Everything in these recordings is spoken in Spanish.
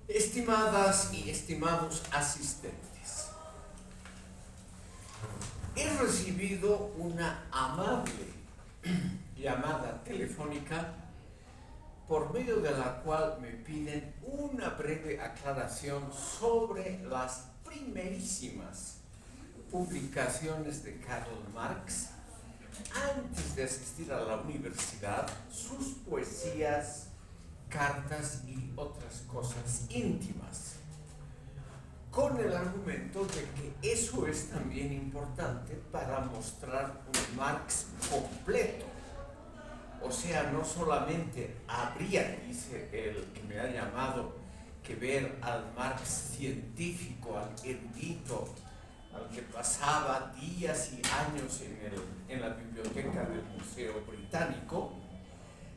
Estimadas y estimados asistentes, he recibido una amable llamada telefónica por medio de la cual me piden una breve aclaración sobre las primerísimas publicaciones de Karl Marx antes de asistir a la universidad, sus poesías, cartas y otras cosas íntimas, con el argumento de que eso es también importante para mostrar un Marx completo. O sea, no solamente habría, dice el que me ha llamado, que ver al Marx científico, al erudito, al que pasaba días y años en la biblioteca del Museo Británico,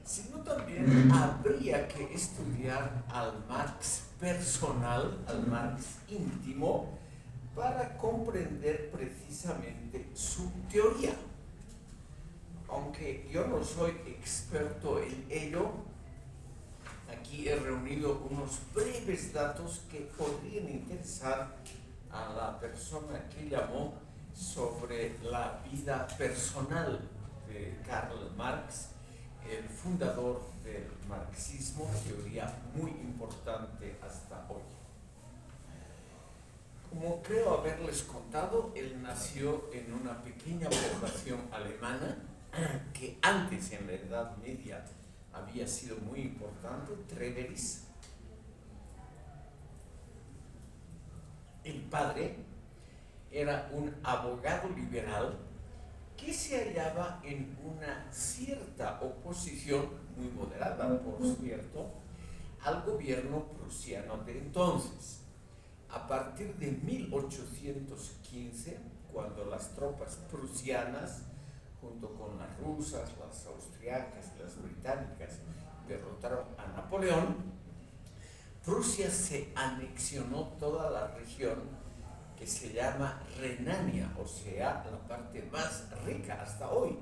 sino también habría que estudiar al Marx personal, al Marx íntimo, para comprender precisamente su teoría. Aunque yo no soy experto en ello, aquí he reunido unos breves datos que podrían interesar a la persona que llamó sobre la vida personal de Karl Marx, el fundador del marxismo, teoría muy importante hasta hoy. Como creo haberles contado, él nació en una pequeña población alemana que antes, en la Edad Media, había sido muy importante, Treveris. El padre era un abogado liberal que se hallaba en una cierta oposición, muy moderada por cierto, al gobierno prusiano de entonces. A partir de 1815, cuando las tropas prusianas, junto con las rusas, las austriacas y las británicas, derrotaron a Napoleón, Prusia se anexionó toda la región que se llama Renania, o sea, la parte más rica hasta hoy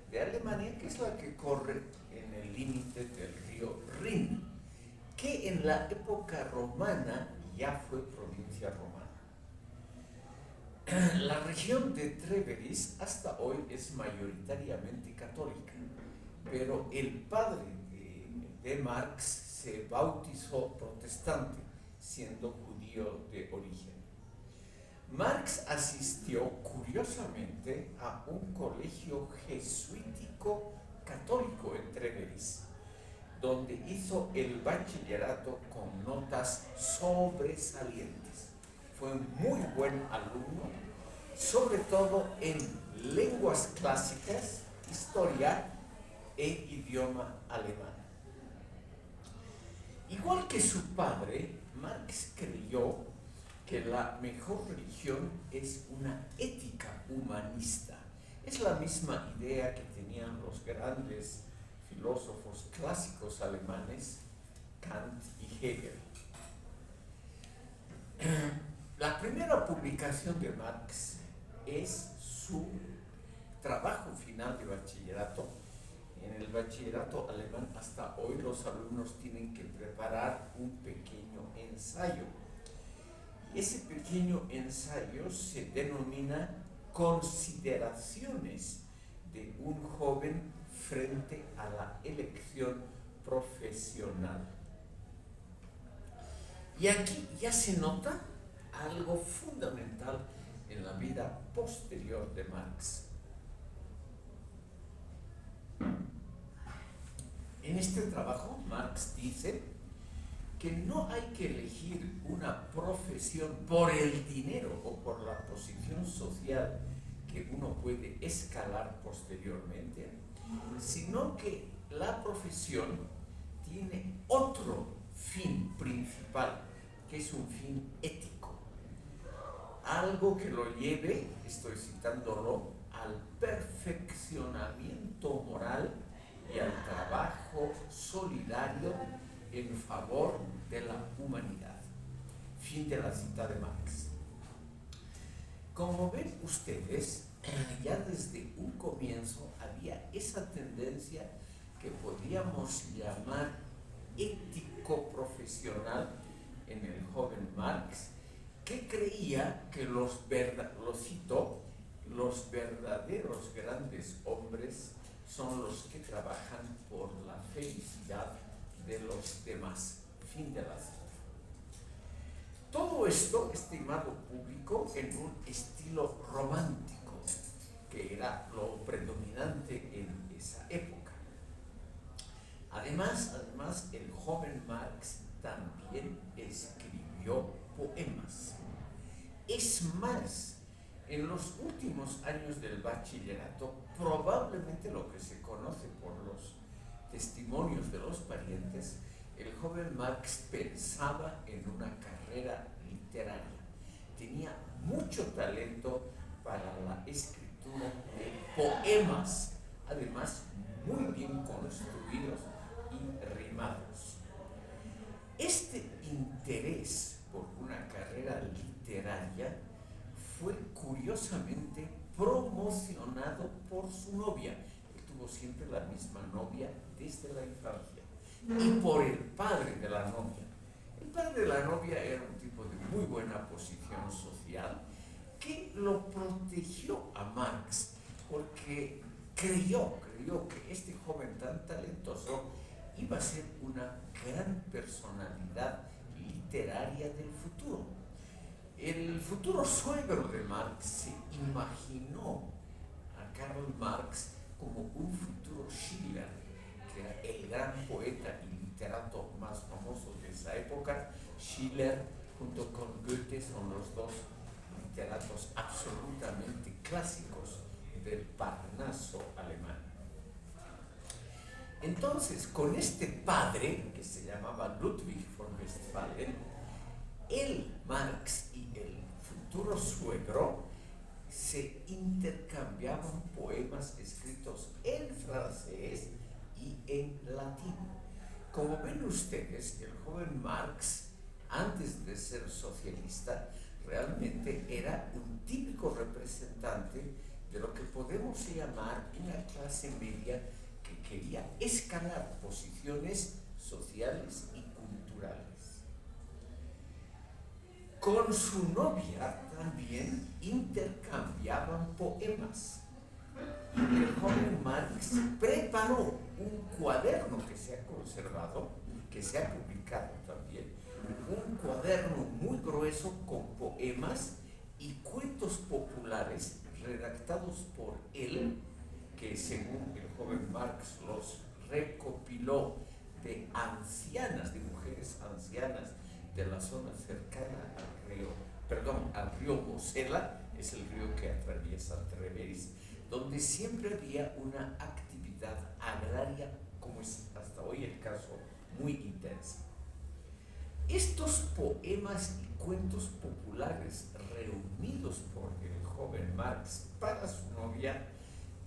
de Alemania, que es la que corre en el límite del río Rin, que en la época romana ya fue provincia romana. La región de Treveris hasta hoy es mayoritariamente católica, pero el padre de Marx se bautizó protestante, siendo judío de origen. Marx asistió curiosamente a un colegio jesuítico católico en Treveris, donde hizo el bachillerato con notas sobresalientes. Fue un muy buen alumno, sobre todo en lenguas clásicas, historia e idioma alemán. Igual que su padre, Marx creyó que la mejor religión es una ética humanista. Es la misma idea que tenían los grandes filósofos clásicos alemanes, Kant y Hegel. La primera publicación de Marx es su trabajo final de bachillerato. En el bachillerato alemán hasta hoy los alumnos tienen que preparar un pequeño ensayo. Ese pequeño ensayo se denomina Consideraciones de un joven frente a la elección profesional. Y aquí ya se nota algo fundamental en la vida posterior de Marx. En este trabajo, Marx dice que no hay que elegir una profesión por el dinero o por la posición social que uno puede escalar posteriormente, sino que la profesión tiene otro fin principal, que es un fin ético. Algo que lo lleve, estoy citándolo, al perfeccionamiento moral y al trabajo solidario en favor de la humanidad. Fin de la cita de Marx. Como ven ustedes, ya desde un comienzo había esa tendencia que podríamos llamar ético-profesional en el joven Marx, que creía que los verdaderos grandes hombres son los que trabajan por la felicidad de los demás. Fin de la cita. Todo esto, estimado público, en un estilo romántico, que era lo predominante en esa época. Además, el joven Marx también escribió poemas. Es más, en los últimos años del bachillerato, probablemente lo que se conoce por los testimonios de los parientes, el joven Marx pensaba en una carrera literaria. Tenía mucho talento para la escritura de poemas, además muy bien construidos y rimados. Este interés por una carrera literaria fue curiosamente promocionado por su novia. Él tuvo siempre la misma novia desde la infancia. Y por el padre de la novia. El padre de la novia era un tipo de muy buena posición social que lo protegió a Marx porque creyó que este joven tan talentoso iba a ser una gran personalidad literaria del futuro. El futuro suegro de Marx se imaginó a Karl Marx como un futuro Schiller, que era el gran poeta y literato más famoso de esa época. Schiller junto con Goethe son los dos literatos absolutamente clásicos del Parnaso alemán. Entonces, con este padre, que se llamaba Ludwig von Westphalen, el Marx y el futuro suegro se intercambiaban poemas escritos en francés y en latín. Como ven ustedes, el joven Marx, antes de ser socialista, realmente era un típico representante de lo que podemos llamar una clase media que quería escalar posiciones sociales y culturales. Con su novia también intercambiaban poemas. Y el joven Marx preparó un cuaderno que se ha conservado, que se ha publicado también, un cuaderno muy grueso con poemas y cuentos populares redactados por él, que según el joven Marx los recopiló de ancianas, de mujeres ancianas de la zona cercana al río Mosela, es el río que atraviesa Treves, donde siempre había una actividad agraria, como es hasta hoy el caso, muy intensa. Estos poemas y cuentos populares reunidos por el joven Marx para su novia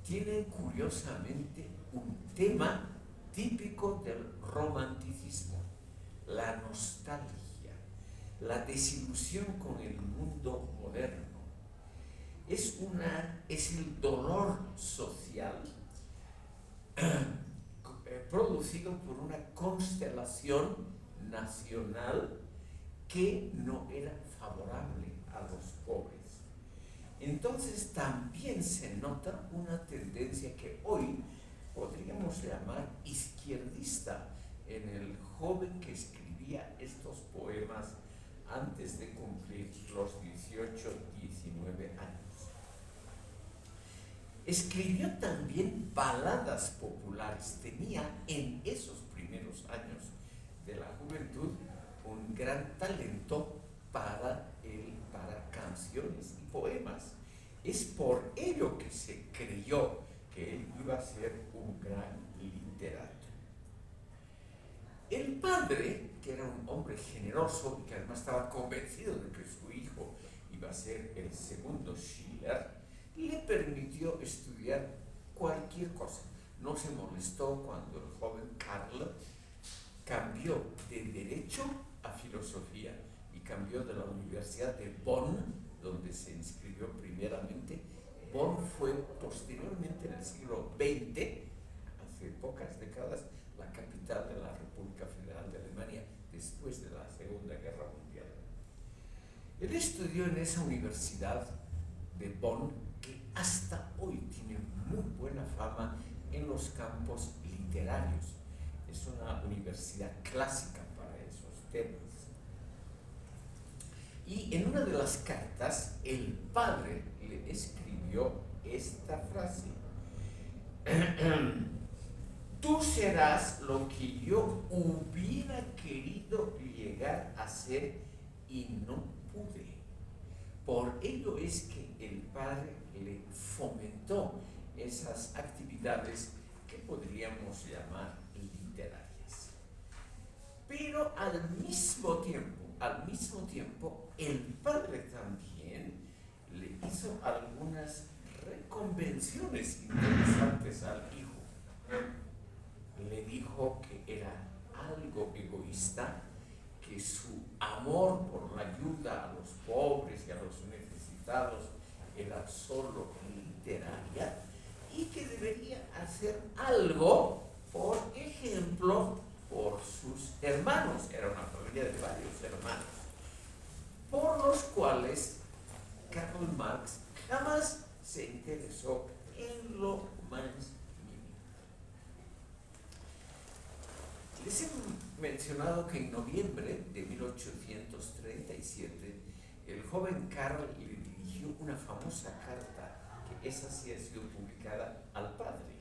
tienen curiosamente un tema típico del romanticismo: la nostalgia, la desilusión con el mundo moderno. Es el dolor social producido por una constelación nacional que no era favorable a los pobres. Entonces también se nota una tendencia que hoy podríamos llamar izquierdista en el joven que escribía estos poemas antes de cumplir los 18, 19 años. Escribió también baladas populares. Tenía en esos primeros años de la juventud un gran talento para canciones y poemas. Es por ello que se creyó que él iba a ser un gran literato. El padre, que era un hombre generoso y que además estaba convencido de que su hijo iba a ser el segundo Schiller, le permitió estudiar cualquier cosa. No se molestó cuando el joven Karl cambió de Derecho a Filosofía y cambió de la Universidad de Bonn, donde se inscribió primeramente. Bonn fue posteriormente, en el siglo XX, hace pocas décadas, la capital de la República Federal de Alemania, después de la Segunda Guerra Mundial. Él estudió en esa universidad de Bonn, que hasta hoy tiene muy buena fama en los campos literarios. Es una universidad clásica para esos temas. Y en una de las cartas, el padre le escribió esta frase: tú serás lo que yo hubiera querido llegar a ser y no pude. Por ello es que el padre le fomentó esas actividades que podríamos llamar literarias. Pero al mismo tiempo, el padre también le hizo algunas reconvenciones interesantes al hijo. Le dijo que era algo egoísta, que su amor por la ayuda a los pobres y a los necesitados era solo literaria y que debería hacer algo, por ejemplo, por sus hermanos. Era una familia de varios hermanos, por los cuales Karl Marx jamás se interesó en lo más mínimo. Les he mencionado que en noviembre de 1837 el joven Karl le dirigió una famosa carta, que esa sí ha sido publicada, al padre,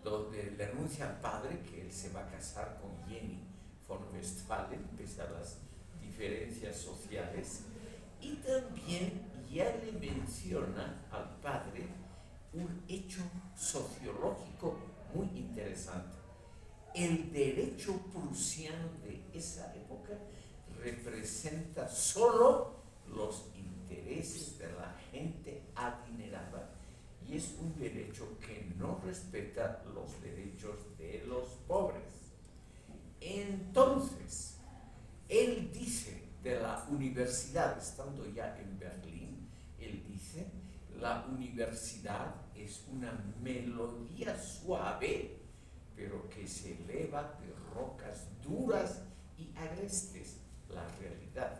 donde le anuncia al padre que él se va a casar con Jenny von Westphalen, pese a las diferencias sociales, y también ya le menciona al padre un hecho sociológico muy interesante. El derecho prusiano de esa época representa solo los intereses de la gente adinerada y es un derecho que no respeta los derechos de los pobres. Entonces, él dice de la universidad, estando ya en Berlín, él dice: la universidad es una melodía suave, pero que se eleva de rocas duras y agrestes, la realidad.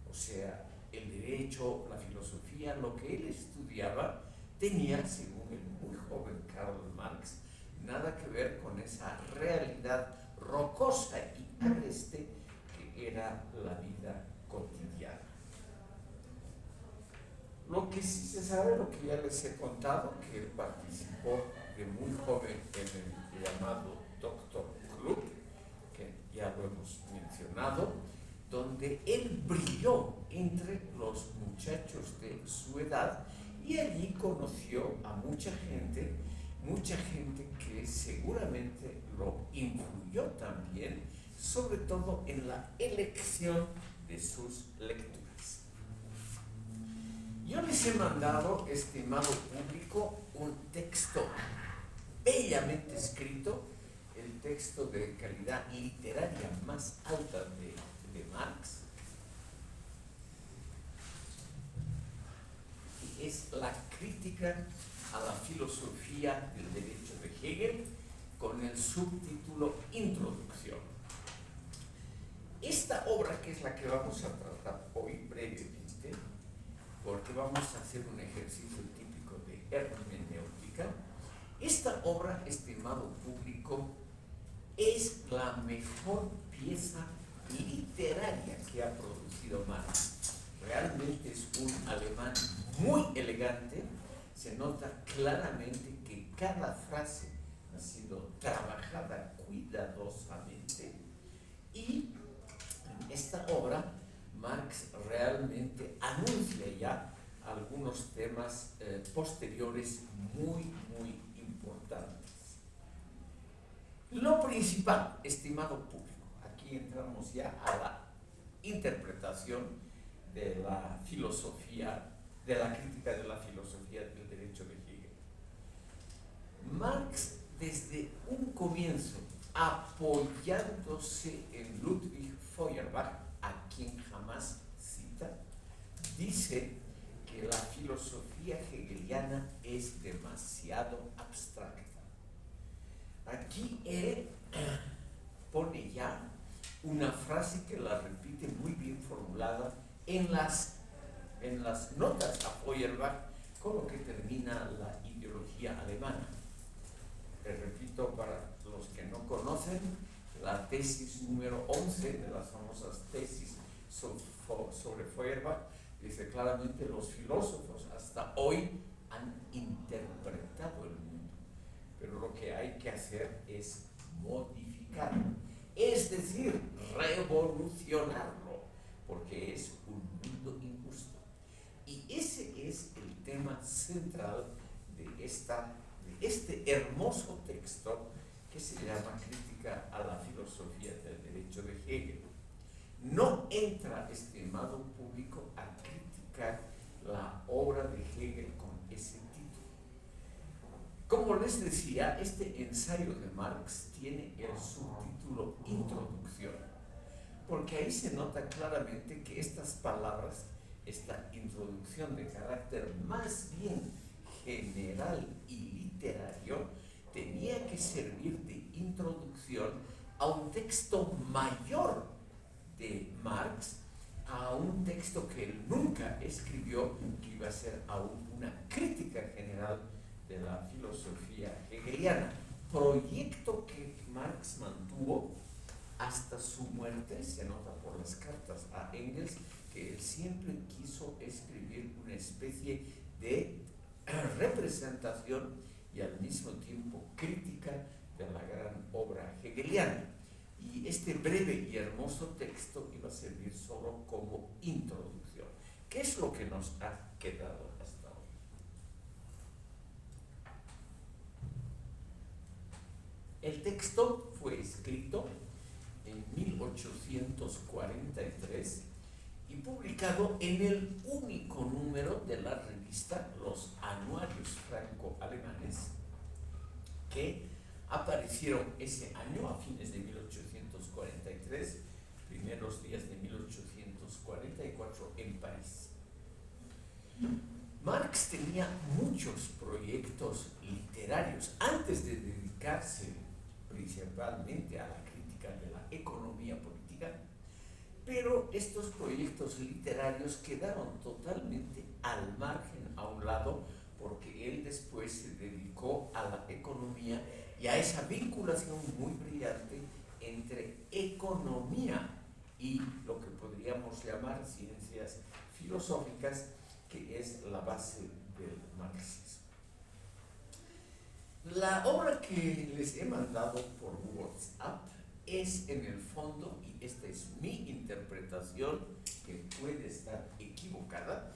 O sea, el derecho, la filosofía, lo que él estudiaba, tenía, según el muy joven Karl Marx, nada que ver con esa realidad rocosa y agreste que era la vida cotidiana. Lo que sí se sabe, lo que ya les he contado, que él participó de muy joven en el llamado Doctor Club, que ya lo hemos mencionado, donde él brilló entre los muchachos de su edad y allí conoció a mucha gente que seguramente lo influyó también, sobre todo en la elección de sus lecturas. Yo les he mandado, estimado público, un texto bellamente escrito, el texto de calidad literaria más alta de Marx. Y es la crítica a la filosofía del derecho de Hegel, con el subtítulo Introducción. Esta obra, que es la que vamos a tratar hoy brevemente, porque vamos a hacer un ejercicio típico de hermenéutica, esta obra, estimado público, es la mejor pieza literaria que ha producido conocido Marx. Realmente es un alemán muy elegante. Se nota claramente que cada frase ha sido trabajada cuidadosamente, y en esta obra Marx realmente anuncia ya algunos temas posteriores muy importantes. Lo principal, estimado público, aquí entramos ya a la interpretación de la filosofía, de la crítica de la filosofía del derecho de Hegel. Marx, desde un comienzo, apoyándose en Ludwig Feuerbach, a quien jamás cita, dice que la filosofía hegeliana es demasiado abstracta. Aquí él pone ya una frase que la repite muy bien formulada en las notas a Feuerbach, con lo que termina la ideología alemana. Les repito, para los que no conocen, la tesis número 11 de las famosas tesis sobre Feuerbach dice claramente: los filósofos hasta hoy han interpretado el mundo, pero lo que hay que hacer es modificarlo, es decir, revolucionarlo, porque es un mundo injusto. Y ese es el tema central de este hermoso texto que se llama Crítica a la filosofía del derecho de Hegel. No entra, estimado público, a criticar la obra de Hegel con ese título. Como les decía, este ensayo de Marx tiene el subtítulo Introducción, porque ahí se nota claramente que estas palabras, esta introducción de carácter más bien general y literario, tenía que servir de introducción a un texto mayor de Marx, a un texto que él nunca escribió, que iba a ser aún una crítica general de la filosofía hegeliana, proyecto que Marx mantuvo hasta su muerte. Se nota por las cartas a Engels que él siempre quiso escribir una especie de representación y al mismo tiempo crítica de la gran obra hegeliana. Y este breve y hermoso texto iba a servir solo como introducción. ¿Qué es lo que nos ha quedado hasta hoy? El texto fue escrito en 1843 y publicado en el único número de la revista Los Anuarios Franco-Alemanes, que aparecieron ese año a fines de 1843, primeros días de 1844 en París. Marx tenía muchos proyectos literarios antes de dedicarse principalmente a la crítica de la economía política, pero estos proyectos literarios quedaron totalmente al margen, a un lado, porque él después se dedicó a la economía y a esa vinculación muy brillante entre economía y lo que podríamos llamar ciencias filosóficas, que es la base del marxismo. La obra que les he mandado por WhatsApp es, en el fondo, y esta es mi interpretación, que puede estar equivocada,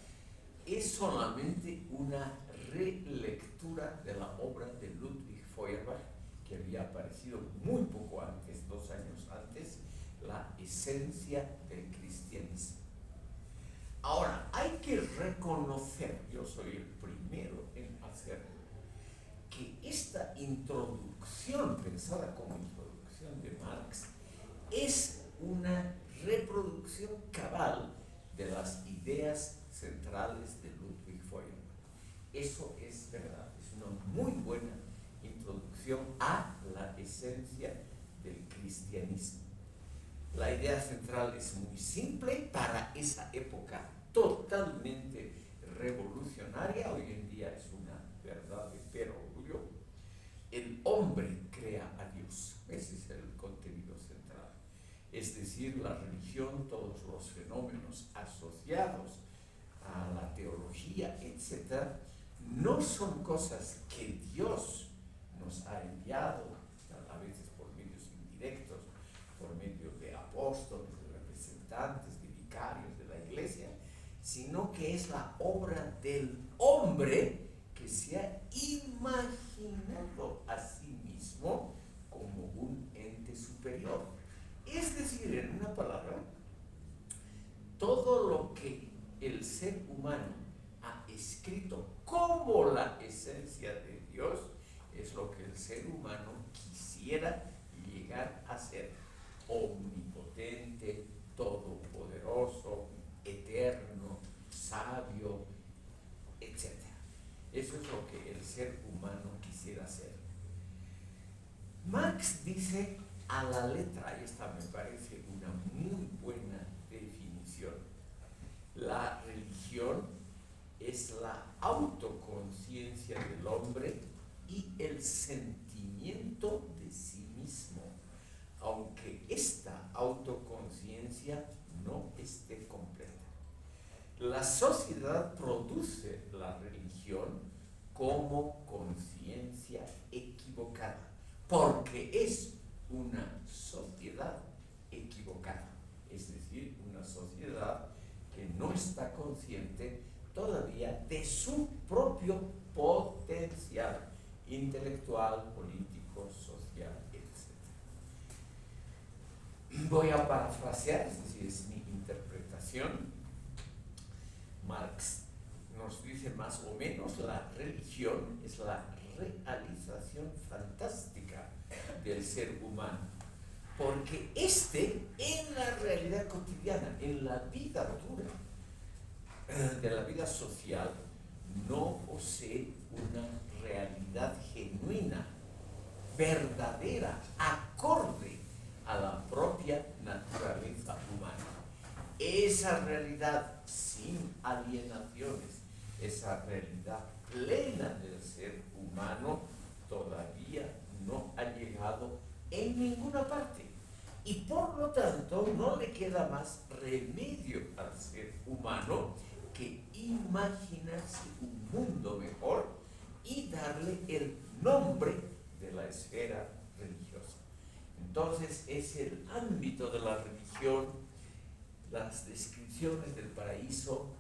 es solamente una relectura de la obra de Ludwig Feuerbach, que había aparecido muy poco antes, 2 años antes, La esencia del cristianismo. Ahora, hay que reconocer, yo soy el primero en hacerlo, que esta introducción, pensada como introducción de Marx, es una reproducción cabal de las ideas centrales de Ludwig Feuerbach. Eso es verdad, es una muy buena introducción a la esencia del cristianismo. La idea central es muy simple, para esa época totalmente revolucionaria, hoy en día es una verdad de perogrullo. El hombre crea a Dios, ese es el contenido central. es decir, la religión, todos los fenómenos asociados a la teología, etc., no son cosas que Dios nos ha enviado, a veces por medios indirectos, por medio de apóstoles, de representantes, de vicarios de la iglesia, sino que es la obra del hombre que se ha imaginado a sí mismo como un ente superior. Es decir, en una palabra, todo lo que el ser humano ha escrito como la esencia de Dios es lo que el ser humano quisiera llegar a ser: omnipotente, todopoderoso, eterno, sabio, etc. Eso es lo que el ser humano quisiera ser. Marx dice a la letra, y esta me parece una muy buena definición: la religión es la autoconciencia del hombre y el sentimiento de sí mismo, aunque esta autoconciencia no esté completa. La sociedad produce la religión como conciencia equivocada, porque es una sociedad equivocada, es decir, una sociedad que no está consciente todavía de su propio potencial intelectual, político, social, etc. Voy a parafrasear, es decir, es mi interpretación. Marx nos dice más o menos: la religión es la realización fantástica del ser humano, porque en la realidad cotidiana, en la vida dura de la vida social, no posee una realidad genuina, verdadera, acorde a la propia naturaleza humana. Esa realidad sin alienaciones, esa realidad plena del ser humano, todavía no ha llegado en ninguna parte. Y por lo tanto no le queda más remedio al ser humano que imaginarse un mundo mejor y darle el nombre de la esfera religiosa. Entonces es el ámbito de la religión, las descripciones del paraíso,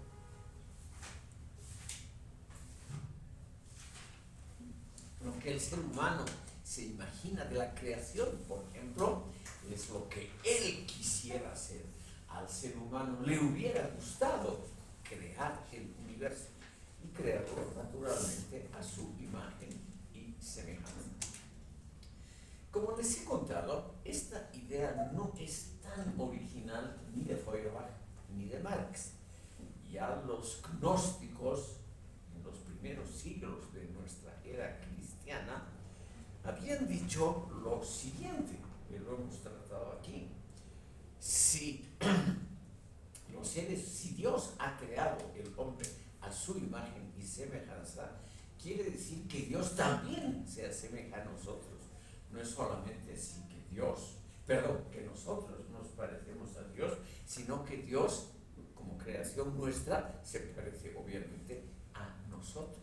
lo que el ser humano se imagina de la creación, por ejemplo, es lo que él quisiera hacer. Al ser humano le hubiera gustado crear el universo y crearlo naturalmente a su imagen y semejanza. Como les he contado, esta idea no es tan original ni de Feuerbach ni de Marx. Ya los gnósticos, en los primeros siglos de nuestra era cristiana, habían dicho lo siguiente, que lo hemos tratado aquí: si Dios ha creado el hombre a su imagen y semejanza, quiere decir que Dios también se asemeja a nosotros. No es solamente así que nosotros nos parecemos a Dios, sino que Dios, como creación nuestra, se parece obviamente a nosotros.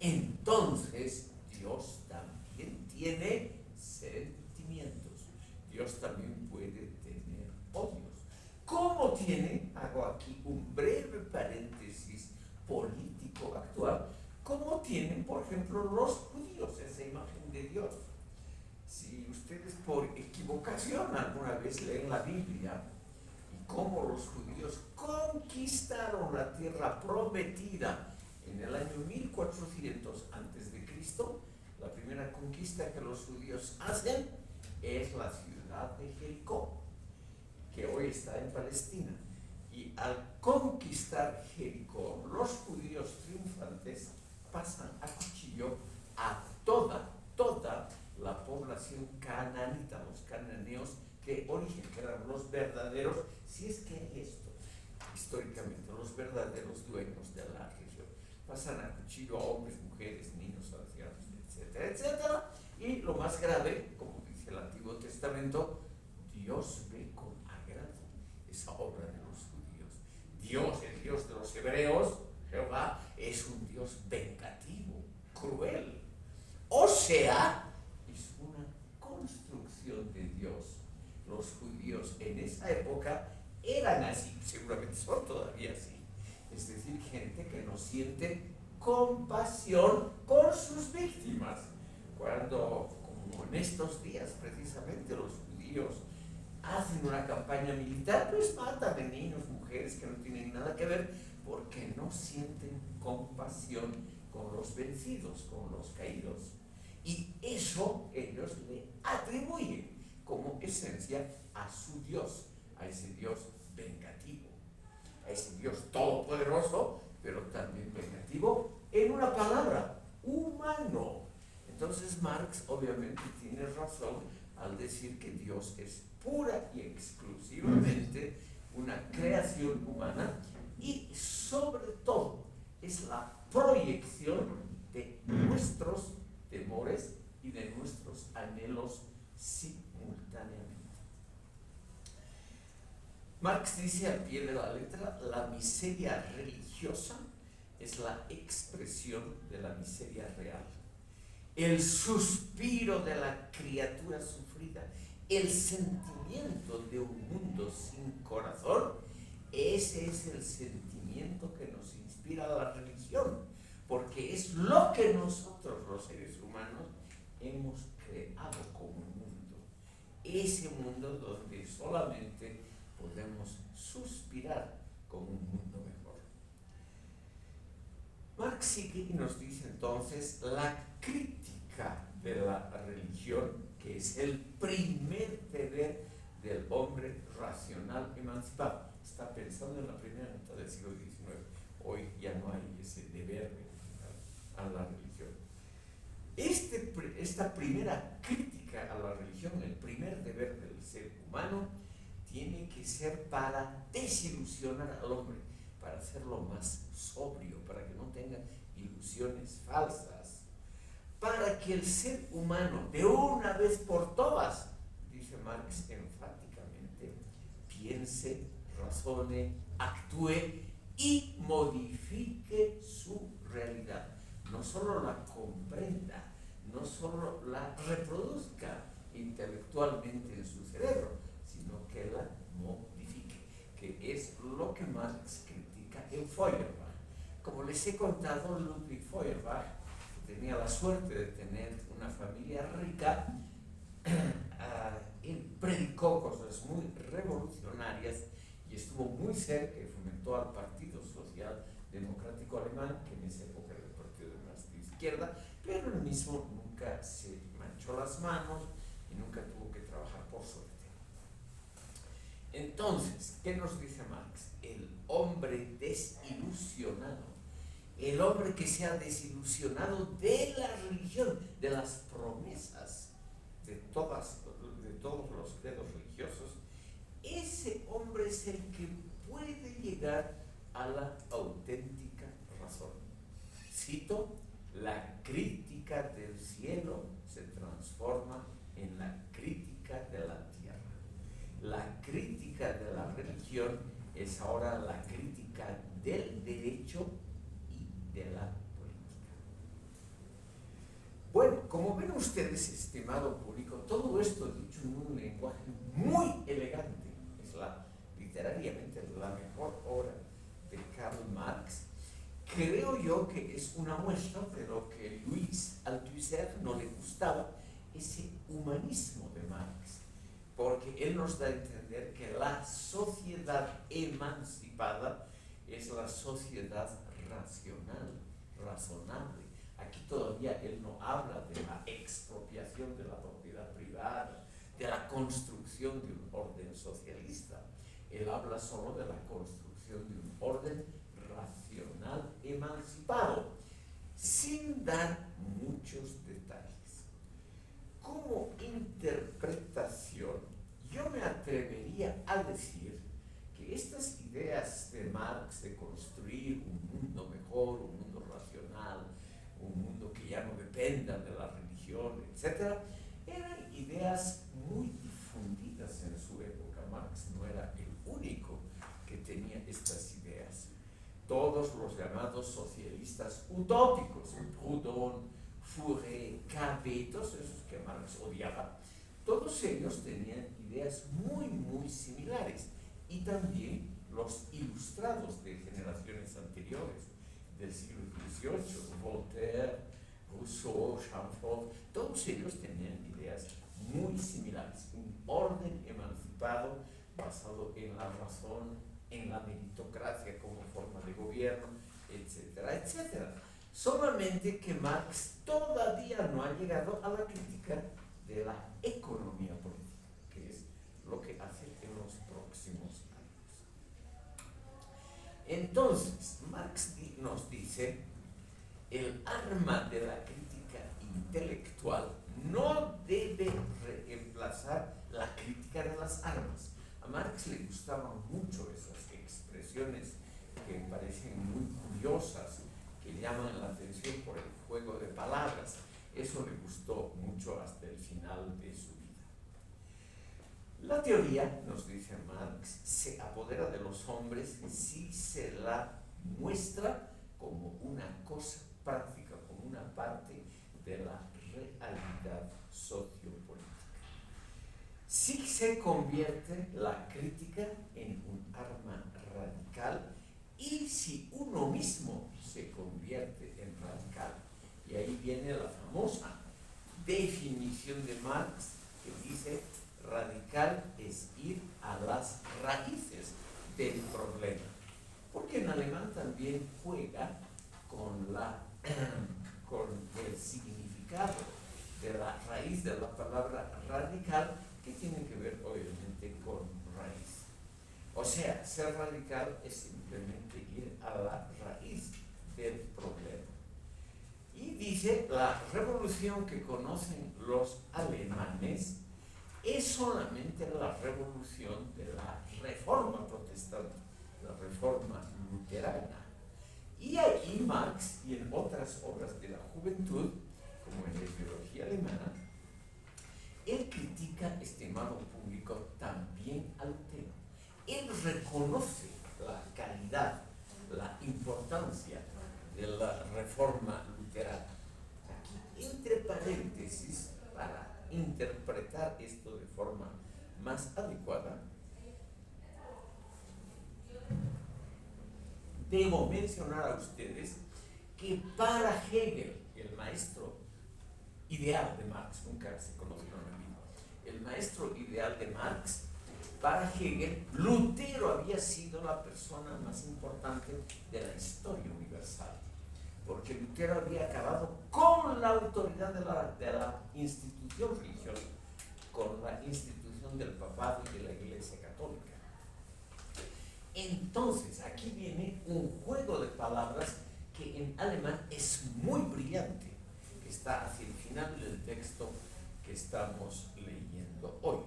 Entonces, Dios también tiene sentimientos. Dios también puede tener odios. ¿Cómo tiene? Hago aquí un breve paréntesis político actual. ¿Cómo tienen, por ejemplo, los judíos esa imagen de Dios? Si ustedes por equivocación alguna vez leen la Biblia y cómo los judíos conquistaron la tierra prometida en el año 1400 a.C., la primera conquista que los judíos hacen es la ciudad de Jericó, que hoy está en Palestina. Y al conquistar Jericó, los judíos triunfantes pasan a cuchillo a toda la población cananita, los cananeos de origen, que eran los verdaderos, si es que hay esto, históricamente, los verdaderos dueños de la región. Pasan a cuchillo a hombres, mujeres, niños, ancianos, etcétera, etcétera. Y lo más grave, como dice el Antiguo Testamento, Dios ve con esa obra de los judíos. Dios, el Dios de los hebreos, Jehová, es un Dios vengativo, cruel. O sea, es una construcción de Dios. Los judíos en esa época eran así, seguramente son todavía así. Es decir, gente que no siente compasión con sus víctimas. Cuando, como en estos días precisamente, los judíos hacen una campaña militar, pues matan a niños, mujeres que no tienen nada que ver, porque no sienten compasión con los vencidos, con los caídos. Y eso ellos le atribuyen como esencia a su Dios, a ese Dios vengativo, a ese Dios todopoderoso, pero también vengativo, en una palabra, humano. Entonces Marx obviamente tiene razón al decir que Dios es pura y exclusivamente una creación humana y sobre todo es la proyección de nuestros temores y de nuestros anhelos simultáneamente. Marx dice al pie de la letra: la miseria religiosa es la expresión de la miseria real. El suspiro de la criatura sufrida, el sentimiento de un mundo sin corazón, ese es el sentimiento que nos inspira la religión, porque es lo que nosotros los seres humanos hemos creado como mundo. Ese mundo donde solamente podemos suspirar como un mundo mejor. Marx sigue y nos dice entonces la crítica de la religión, que es el primer deber del hombre racional emancipado. Está pensando en la primera mitad del siglo XIX. Hoy ya no hay ese deber a la religión. Esta primera crítica a la religión, el primer deber del ser humano, tiene que ser para desilusionar al hombre, para hacerlo más sobrio, para que no tenga ilusiones falsas, para que el ser humano, de una vez por todas, dice Marx enfáticamente, piense, razone, actúe y modifique su realidad. No solo la comprenda, no solo la reproduzca intelectualmente en su cerebro, sino que la modifique, que es lo que Marx critica en Feuerbach. Como les he contado, Ludwig Feuerbach, que tenía la suerte de tener una familia rica, él predicó cosas muy revolucionarias y estuvo muy cerca y fomentó al Partido Social Democrático Alemán, que en esa época era el partido más de izquierda, pero él mismo nunca se manchó las manos y nunca tuvo que trabajar por suerte. Entonces, ¿qué nos dice Marx? El hombre desilusionado, el hombre que se ha desilusionado de la religión, de las promesas de todos los credos religiosos, ese hombre es el que puede llegar a la auténtica razón. Cito: la crítica del cielo se transforma en la crítica de la tierra. La crítica de la religión es ahora la crítica del derecho y de la política. Bueno, como ven ustedes, estimado público, todo esto dicho en un lenguaje muy elegante, es literariamente la mejor obra de Karl Marx. Creo yo que es una muestra de lo que Louis Althusser no le gustaba, ese humanismo de Marx, porque él nos da a entender que la sociedad emancipada es la sociedad racional, razonable. Aquí todavía él no habla de la expropiación de la propiedad privada, de la construcción de un orden socialista. Él habla solo de la construcción de un orden racional emancipado, sin dar muchos detalles. Como interpretación, yo me atrevería a decir que estas ideas de Marx de construir un mundo mejor, un mundo racional, un mundo que ya no dependa de la religión, etc., eran ideas muy difundidas en su época. Marx no era el único todos los llamados socialistas utópicos, Proudhon, Fourier, Cabet, todos esos que Marx odiaba, todos ellos tenían ideas muy similares, y también los ilustrados de generaciones anteriores, del siglo XVIII, Voltaire, Rousseau, Chamfort, todos ellos tenían ideas muy similares, un orden emancipado basado en la razón, en la meritocracia como forma de gobierno, etcétera, etcétera. Solamente que Marx todavía no ha llegado a la crítica de la economía política, que es lo que hace en los próximos años. Entonces, Marx nos dice, el arma de la crítica intelectual no debe reemplazar la crítica de las armas. A Marx le gustaban mucho esas expresiones que parecen muy curiosas, que llaman la atención por el juego de palabras. Eso le gustó mucho hasta el final de su vida. La teoría, nos dice Marx, se apodera de los hombres si se la muestra como una cosa práctica, como una parte de la realidad sociopolítica. Si se convierte la crítica en un arma radical y si uno mismo se convierte en radical. Y ahí viene la famosa definición de Marx que dice: radical es ir a las raíces del problema. Porque en alemán también juega con el significado de la raíz de la palabra radical, que tiene que ver obviamente con raíz. O sea, ser radical es simplemente ir a la raíz del problema. Y dice, la revolución que conocen los alemanes es solamente la revolución de la reforma protestante, la reforma luterana. Y ahí Marx, y en otras obras de la juventud, como en la ideología alemana, él critica, estimado público, también a Lutero. Él reconoce la calidad, la importancia de la reforma luterana. Aquí, entre paréntesis, para interpretar esto de forma más adecuada, debo mencionar a ustedes que para Hegel, el maestro ideal de Marx, nunca se conocieron en vida, el maestro ideal de Marx, para Hegel, Lutero había sido la persona más importante de la historia universal, porque Lutero había acabado con la autoridad de la institución religiosa, con la institución del papado y de la Iglesia Católica. Entonces, aquí viene un juego de palabras que en alemán es muy brillante, que está hacia el final del texto que estamos leyendo hoy.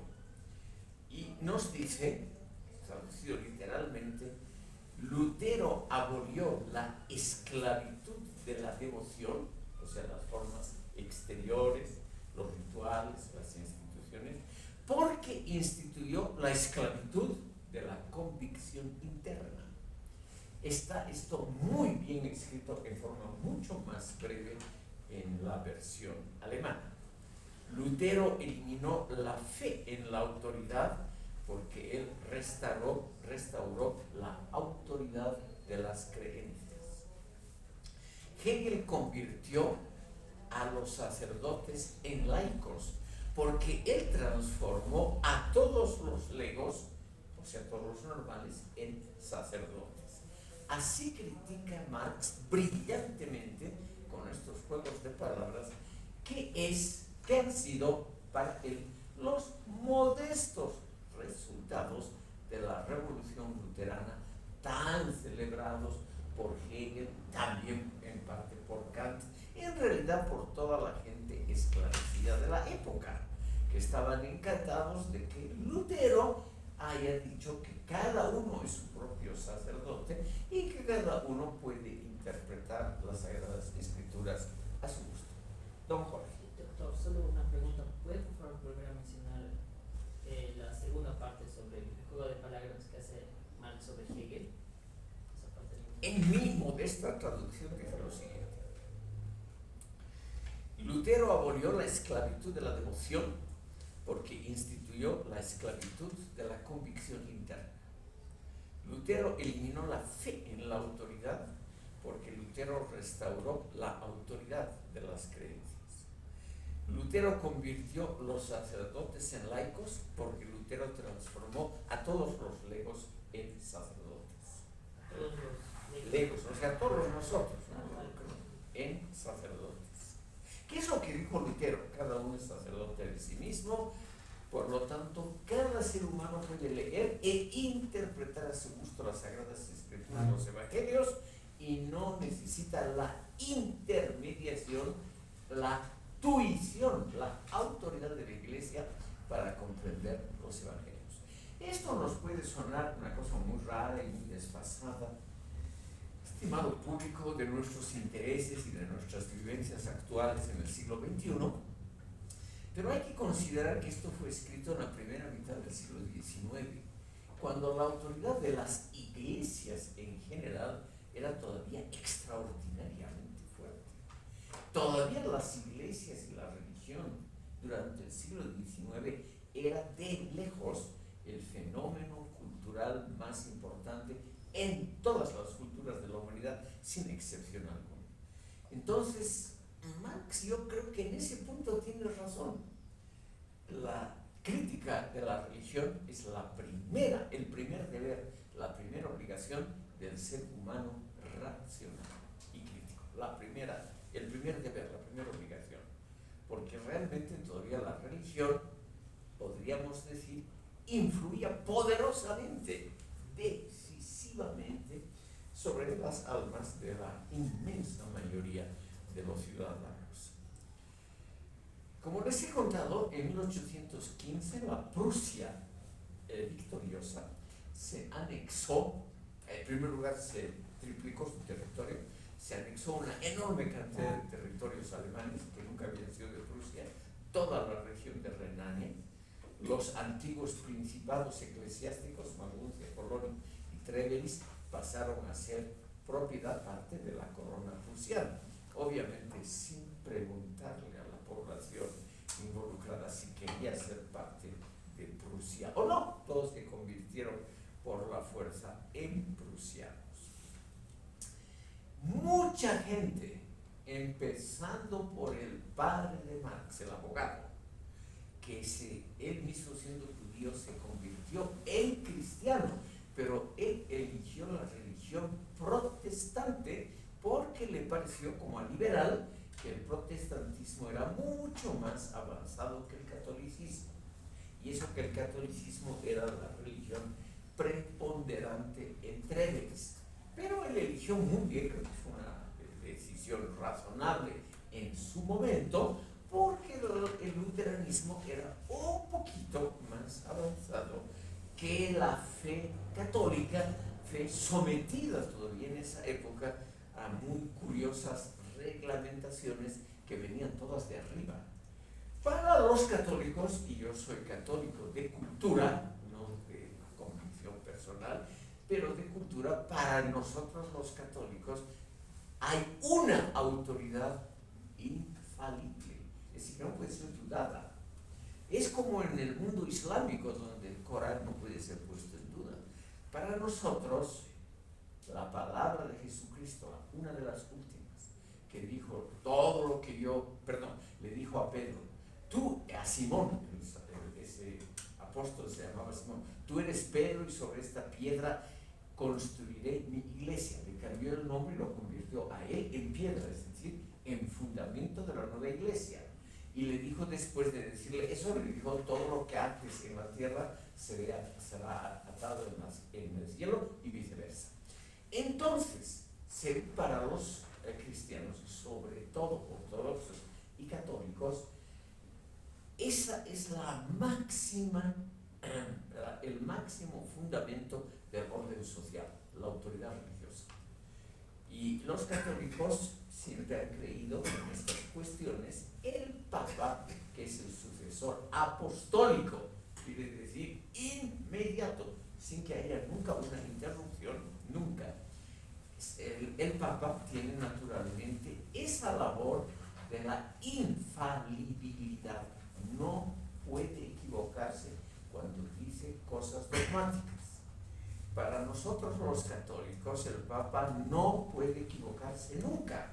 Y nos dice, traducido literalmente, Lutero abolió la esclavitud de la devoción, o sea, las formas exteriores, los rituales, las instituciones, porque instituyó la esclavitud de la convicción interna. Está esto muy bien escrito en forma mucho más breve en la versión alemana. Lutero eliminó la fe en la autoridad porque él restauró la autoridad de las creencias. Hegel convirtió a los sacerdotes en laicos porque él transformó a todos los legos, o sea, todos los normales, en sacerdotes. Así critica Marx brillantemente, con estos juegos de palabras, que han sido para él los modestos resultados de la revolución luterana, tan celebrados por Hegel, también en parte por Kant, en realidad por toda la gente esclarecida de la época, que estaban encantados de que Lutero haya dicho que cada uno es su propio sacerdote y que cada uno puede interpretar las Sagradas Escrituras a su gusto. Don Jorge. Doctor, solo una pregunta. ¿Puede por favor volver a mencionar la segunda parte sobre el juego de palabras que hace Marx sobre Hegel? Esa parte no En mi modesta traducción dice lo siguiente. Lutero abolió la esclavitud de la devoción porque instituyó la esclavitud de la convicción interna. Lutero eliminó la fe en la autoridad porque Lutero restauró la autoridad de las creencias. Lutero convirtió los sacerdotes en laicos porque Lutero transformó a todos los legos en sacerdotes. Todos los Legos, o sea, todos nosotros, ¿no? En sacerdotes. ¿Qué es lo que dijo Lutero? Cada uno es sacerdote de sí mismo, por lo tanto, cada ser humano puede leer e interpretar a su gusto las Sagradas Escrituras, los Evangelios, y no necesita la intermediación, la tuición, la autoridad de la Iglesia para comprender los Evangelios. Esto nos puede sonar una cosa muy rara y muy desfasada, estimado público, de nuestros intereses y de nuestras vivencias actuales en el siglo XXI, pero hay que considerar que esto fue escrito en la primera mitad del siglo XIX, cuando la autoridad de las iglesias en general era todavía extraordinariamente fuerte. Todavía las iglesias y la religión durante el siglo XIX era de lejos el fenómeno cultural más importante en todas las culturas de la humanidad, sin excepción alguna. Entonces, Marx, yo creo que en ese punto tiene razón. La crítica de la religión es el primer deber, la primera obligación del ser humano racional y crítico. El primer deber, la primera obligación. Porque realmente todavía la religión, podríamos decir, influía poderosamente, decisivamente, sobre las almas de la inmensa mayoría de los ciudadanos. Como les he contado, en 1815 la Prusia victoriosa se anexó, en primer lugar se triplicó su territorio, se anexó una enorme cantidad de territorios alemanes que nunca habían sido de Prusia, toda la región de Renania, los antiguos principados eclesiásticos, Maguncia, Colonia y Treveris, pasaron a ser propiedad parte de la corona prusiana, obviamente sin preguntarle a la población involucrada si quería ser parte de Prusia o no. Todos se convirtieron por la fuerza en prusianos. Mucha gente, empezando por el padre de Marx, el abogado, que él mismo siendo judío se convirtió en cristiano, pero él eligió la religión protestante porque le pareció, como a liberal, que el protestantismo era mucho más avanzado que el catolicismo, y eso que el catolicismo era la religión preponderante en Treveris. Pero él eligió muy bien, creo que fue una decisión razonable en su momento, porque el luteranismo era un poquito más avanzado que la fe católica, fe sometida todavía en esa época a muy curiosas reglamentaciones que venían todas de arriba. Para los católicos, y yo soy católico de cultura, no de convicción personal, pero de cultura, para nosotros los católicos hay una autoridad infalible, es decir, no puede ser dudada. Es como en el mundo islámico, donde el Corán no puede ser puesto en duda. Para nosotros, la palabra de Jesucristo, una de las últimas, que dijo todo lo que le dijo a Pedro, tú, a Simón, ese apóstol se llamaba Simón, tú eres Pedro y sobre esta piedra construiré mi iglesia. Le cambió el nombre y lo convirtió a él en piedra, es decir, en fundamento de la nueva iglesia. Y le dijo, después de decirle eso, le dijo, todo lo que ates en la tierra será atado en el cielo y viceversa. Entonces, para los cristianos, sobre todo ortodoxos y católicos, esa es el máximo fundamento del orden social, la autoridad religiosa. Y los católicos siempre han creído en estas cuestiones. El Papa, que es el sucesor apostólico, quiere decir inmediato, sin que haya nunca una interrupción, nunca, el Papa tiene naturalmente esa labor de la infalibilidad. No puede equivocarse cuando dice cosas dogmáticas. Para nosotros los católicos, el Papa no puede equivocarse nunca.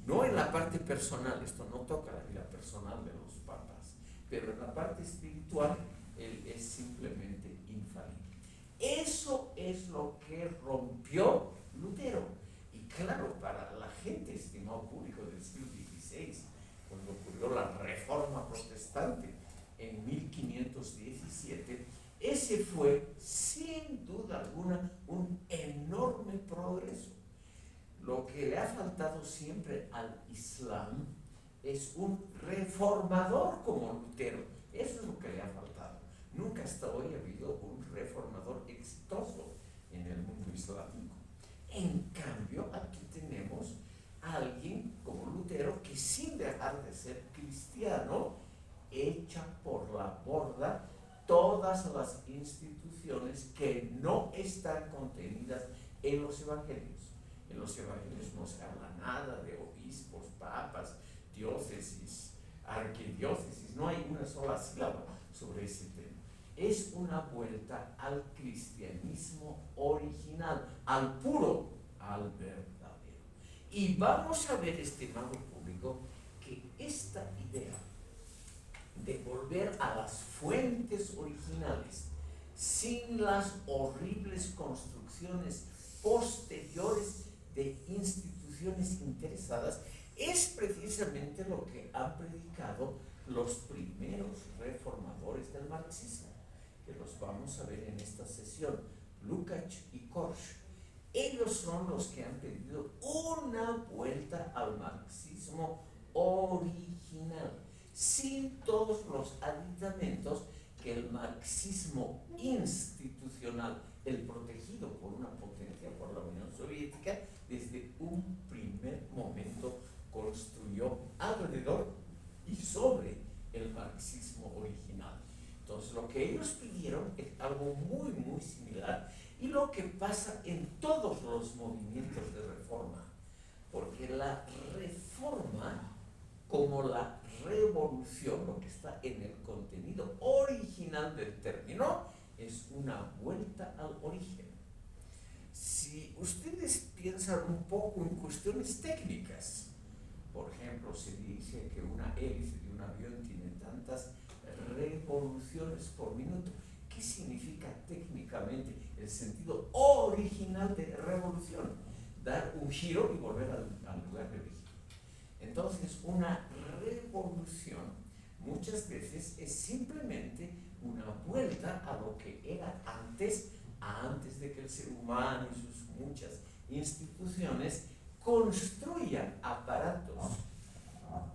No en la parte personal, esto no toca la vida personal de los papas, pero en la parte espiritual, él es simplemente infalible. Eso es lo que rompió Lutero. Y claro, para la gente, estimado público del siglo XVI, cuando ocurrió la Reforma Protestante en 1517, ese fue, sin duda alguna, un enorme progreso. Lo que le ha faltado siempre al Islam es un reformador como Lutero. Eso es lo que le ha faltado. Nunca hasta hoy ha habido un reformador exitoso en el mundo islámico. En cambio, aquí tenemos a alguien como Lutero que, sin dejar de ser cristiano, echa por la borda todas las instituciones que no están contenidas en los evangelios. En los evangelios no se habla nada de obispos, papas, diócesis, arquidiócesis, no hay una sola sílaba sobre ese tema. Es una vuelta al cristianismo original, al puro, al verdadero. Y vamos a ver, estimado público, que esta idea de volver a las fuentes originales, sin las horribles construcciones posteriores de instituciones interesadas, es precisamente lo que han predicado los primeros reformadores del marxismo, que los vamos a ver en esta sesión, Lukács y Korsch. Ellos son los que han pedido una vuelta al marxismo original, sin todos los aditamentos que el marxismo institucional, el protegido por una potencia, por la Unión Soviética, desde un primer momento construyó alrededor y sobre el marxismo original. Entonces, lo que ellos pidieron es algo muy, muy similar, y lo que pasa en todos los movimientos de reforma, porque la reforma, como la revolución, lo que está en el contenido original del término, es una vuelta al origen. Si ustedes piensan un poco en cuestiones técnicas, por ejemplo, se dice que una hélice de un avión tiene tantas revoluciones por minuto. ¿Qué significa técnicamente el sentido original de revolución? Dar un giro y volver al lugar de origen. Entonces, una revolución muchas veces es simplemente una vuelta a lo que era antes de que el ser humano y sus muchas instituciones construyan aparatos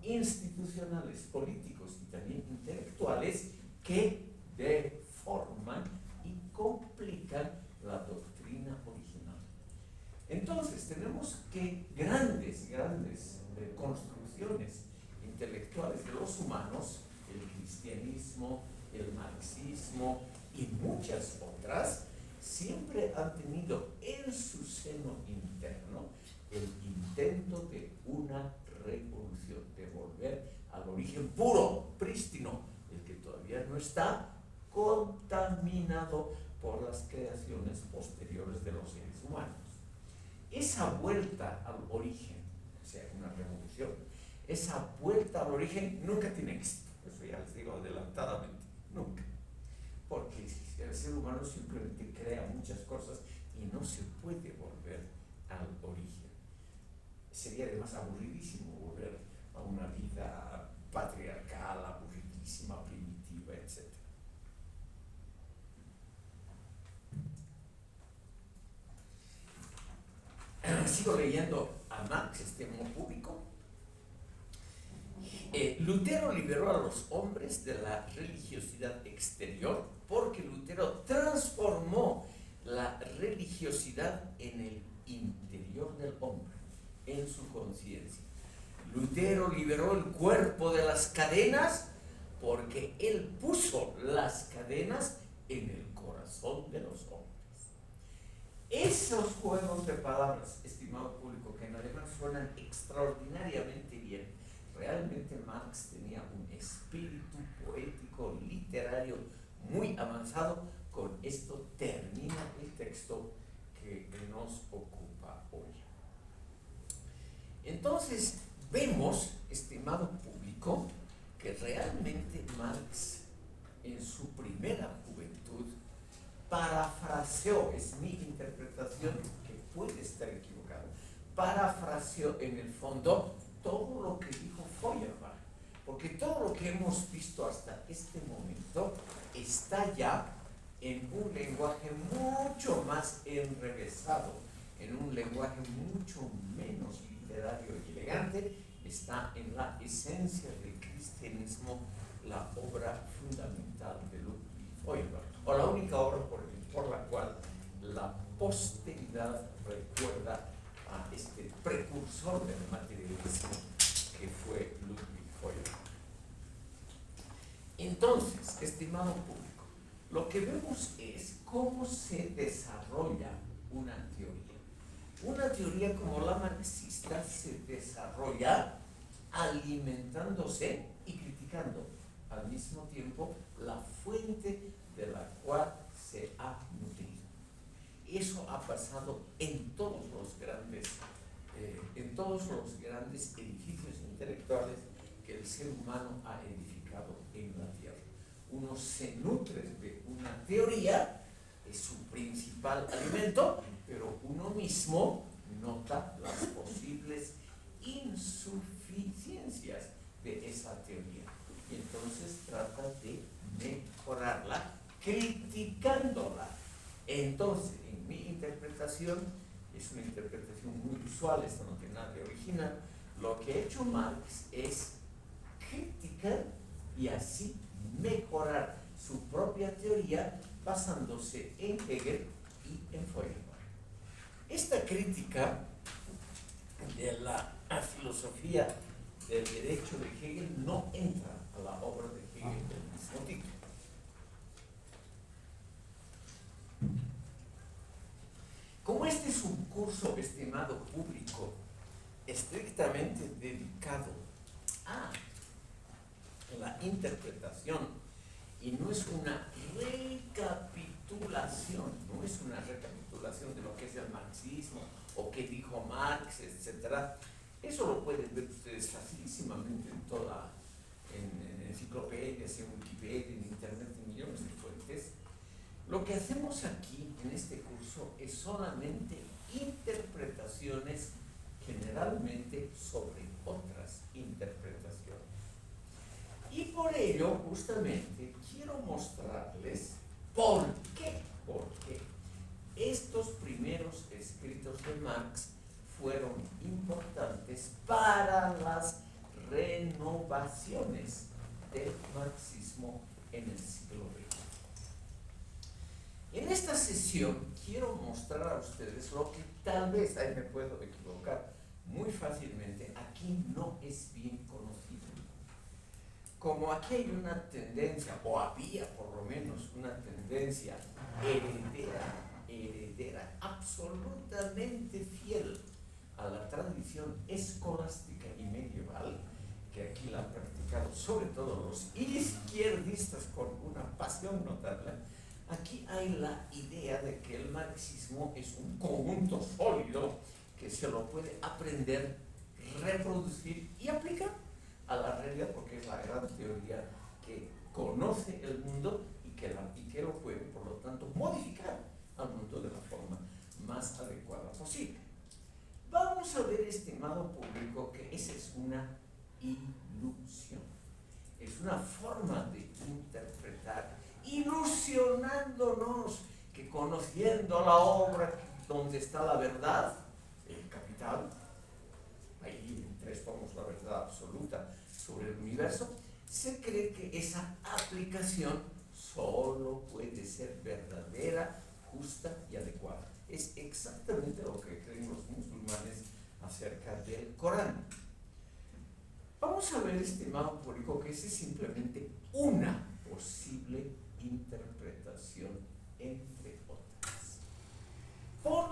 institucionales, políticos y también intelectuales que deforman y complican la doctrina original. Entonces tenemos que grandes construcciones intelectuales de los humanos, el cristianismo, el marxismo y muchas otras, siempre han tenido en su seno interno el intento de una revolución, de volver al origen puro, prístino, el que todavía no está contaminado por las creaciones posteriores de los seres humanos. Esa vuelta al origen, o sea, una revolución, esa vuelta al origen nunca tiene éxito. Eso ya les digo adelantadamente, nunca. Porque el ser humano simplemente crea muchas cosas y no se puede volver al origen. Sería además aburridísimo volver a una vida patriarcal, aburridísima, primitiva, etc. Sigo leyendo a Marx, estimado público. Lutero liberó a los hombres de la religiosidad exterior, porque Lutero transformó la religiosidad en el interior del hombre, en su conciencia. Lutero liberó el cuerpo de las cadenas porque él puso las cadenas en el corazón de los hombres. Esos juegos de palabras, estimado público, que en alemán suenan extraordinariamente bien, realmente Marx tenía un espíritu poético, literario muy avanzado. Con esto termina el texto que nos ocupa hoy. Entonces, vemos, estimado público, que realmente Marx, en su primera juventud, parafraseó, es mi interpretación, que puede estar equivocado, parafraseó en el fondo todo lo que dijo Feuerbach, porque todo lo que hemos visto hasta este momento está ya en un lenguaje mucho más enrevesado, en un lenguaje mucho menos literario y elegante. Está en la esencia del cristianismo, la obra fundamental de Ludwig Feuerbach, o la única obra por la cual la posteridad recuerda a este precursor del materialismo que fue Ludwig Feuerbach. Entonces, estimado público, lo que vemos es cómo se desarrolla una teoría. Una teoría como la marxista se desarrolla alimentándose y criticando al mismo tiempo la fuente de la cual se ha nutrido. Eso ha pasado en todos los grandes edificios intelectuales que el ser humano ha edificado en la Tierra. Uno se nutre de una teoría, es su principal alimento, pero uno mismo nota las posibles insuficiencias de esa teoría. Y entonces trata de mejorarla, criticándola. Entonces, en mi interpretación, es una interpretación muy usual, esto no tiene nada de original, lo que ha hecho Marx es criticar y así mejorar su propia teoría basándose en Hegel y en Feuerbach. Esta crítica de la filosofía del derecho de Hegel no entra a la obra de Hegel del mismo tipo. Como este es un curso, estimado público, estrictamente dedicado a la interpretación y no es una recapitulación, de lo que es el marxismo o qué dijo Marx, etc. Eso lo pueden ver ustedes facilísimamente en enciclopedias, en Wikipedia, en Internet, en millones de fuentes. Lo que hacemos aquí en este curso es solamente interpretaciones generalmente sobre otras interpretaciones. Y por ello, justamente, quiero mostrarles por qué estos primeros escritos de Marx fueron importantes para las renovaciones del marxismo en el siglo XX. En esta sesión quiero mostrar a ustedes lo que tal vez, ahí me puedo equivocar muy fácilmente, aquí no es bien conocido. Como aquí hay una tendencia, o había por lo menos una tendencia heredera, absolutamente fiel a la tradición escolástica y medieval, que aquí la han practicado sobre todo los izquierdistas con una pasión notable. Aquí hay la idea de que el marxismo es un conjunto sólido que se lo puede aprender, reproducir y aplicar a la realidad, porque es la gran teoría que conoce el mundo y que lo puede, por lo tanto, modificar al mundo de la forma más adecuada posible. Vamos a ver, estimado público, que esa es una ilusión. Es una forma de interpretar, ilusionándonos que conociendo la obra donde está la verdad, el Capital, ahí en 3 tomos la verdad absoluta sobre el universo, se cree que esa aplicación solo puede ser verdadera, justa y adecuada. Es exactamente lo que creen los musulmanes acerca del Corán. Vamos a ver, estimado público, que esa es simplemente una posible interpretación entre otras. ¿Por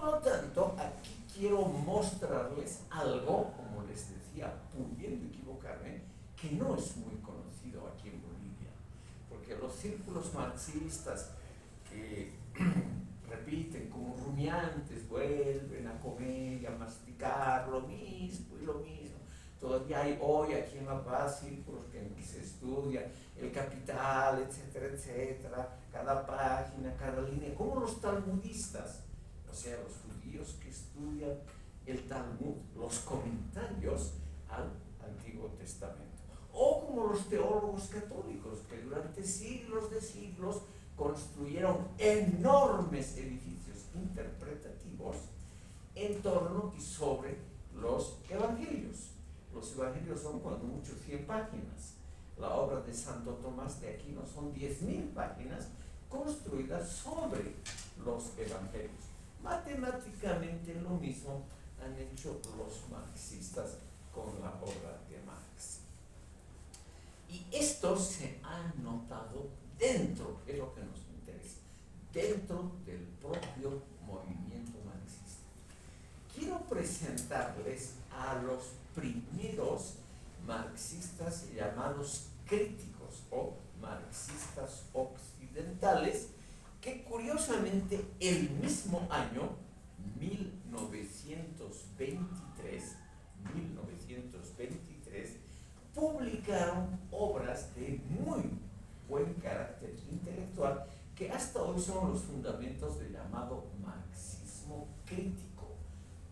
mostrarles algo, como les decía, pudiendo equivocarme, que no es muy conocido aquí en Bolivia, porque los círculos marxistas que repiten como rumiantes, vuelven a comer y a masticar lo mismo y lo mismo. Todavía hay hoy aquí en La Paz círculos en que se estudia el Capital, etcétera, etcétera, cada página, cada línea, como los talmudistas, o sea, los judíos que estudian el Talmud, los comentarios al Antiguo Testamento. O como los teólogos católicos, que durante siglos de siglos construyeron enormes edificios interpretativos en torno y sobre los evangelios. Los evangelios son cuando mucho 100 páginas. La obra de Santo Tomás de Aquino son 10.000 páginas construidas sobre los evangelios. Matemáticamente lo mismo han hecho los marxistas con la obra de Marx. Y esto se ha notado dentro, es lo que nos interesa, dentro del propio movimiento marxista. Quiero presentarles a los primeros marxistas llamados críticos o marxistas occidentales, que curiosamente el mismo año 1923 publicaron obras de muy buen carácter intelectual que hasta hoy son los fundamentos del llamado marxismo crítico,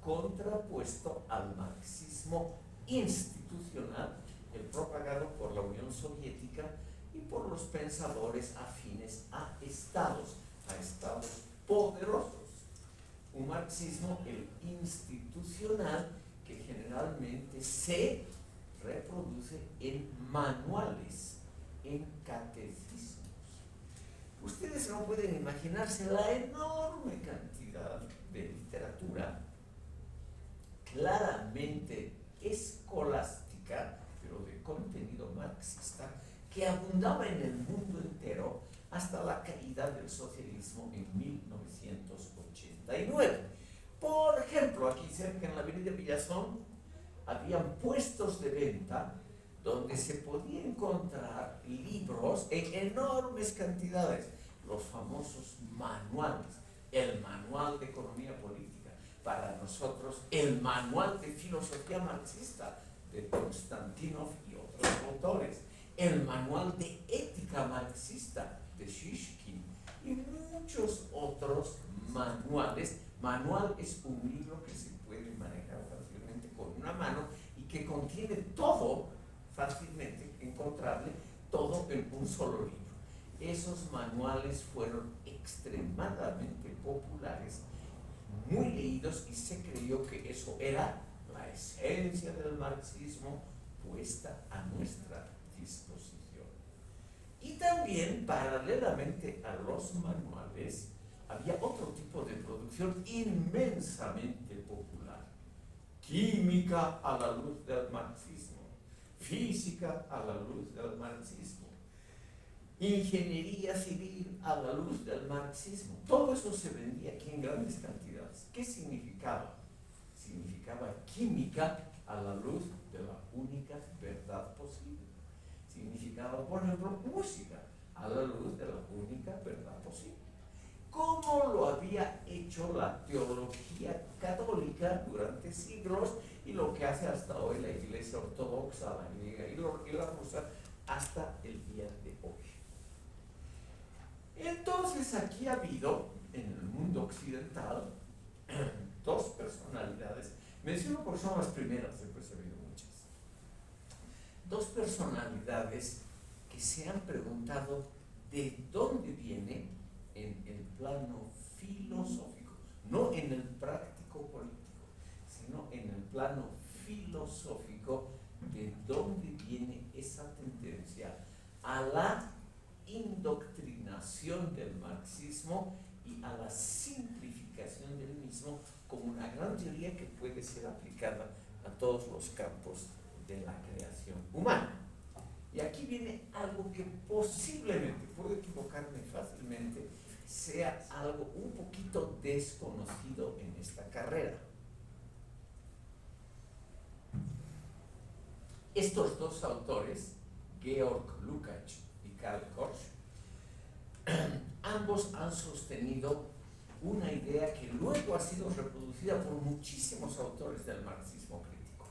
contrapuesto al marxismo institucional, el propagado por la Unión Soviética y por los pensadores afines a estados poderosos. Un marxismo, el institucional, que generalmente se reproduce en manuales, en catecismos. Ustedes no pueden imaginarse la enorme cantidad de literatura claramente escolástica, pero de contenido marxista, que abundaba en el mundo entero hasta la caída del socialismo en 1989. Por ejemplo, aquí cerca en la avenida Villazón habían puestos de venta donde se podía encontrar libros en enormes cantidades, los famosos manuales, el manual de economía política, para nosotros el manual de filosofía marxista de Konstantinov y otros autores, el manual de ética marxista de Shishkin y muchos otros manuales. Manual es un libro que se puede manejar fácilmente con una mano y que contiene todo, fácilmente encontrable, todo en un solo libro. Esos manuales fueron extremadamente populares, muy leídos, y se creyó que eso era la esencia del marxismo puesta a nuestra disposición. Y también, paralelamente a los manuales, había otro tipo de producción inmensamente popular. Química a la luz del marxismo, física a la luz del marxismo, ingeniería civil a la luz del marxismo. Todo eso se vendía aquí en grandes cantidades. ¿Qué significaba? Significaba química a la luz de la única verdad posible. Significaba, por ejemplo, música a la luz de la única verdad posible. Como lo había hecho la teología católica durante siglos y lo que hace hasta hoy la Iglesia Ortodoxa, la griega y la rusa, hasta el día de hoy. Entonces aquí ha habido, en el mundo occidental, dos personalidades, menciono porque son las primeras, después ha habido muchas, dos personalidades que se han preguntado de dónde viene en el plano filosófico, no en el práctico político, sino en el plano filosófico, de dónde viene esa tendencia a la indoctrinación del marxismo y a la simplificación del mismo como una gran teoría que puede ser aplicada a todos los campos de la creación humana. Y aquí viene algo que posiblemente, puedo equivocarme fácilmente, sea algo un poquito desconocido en esta carrera. Estos dos autores, Georg Lukács y Karl Korsch, ambos han sostenido una idea que luego ha sido reproducida por muchísimos autores del marxismo crítico.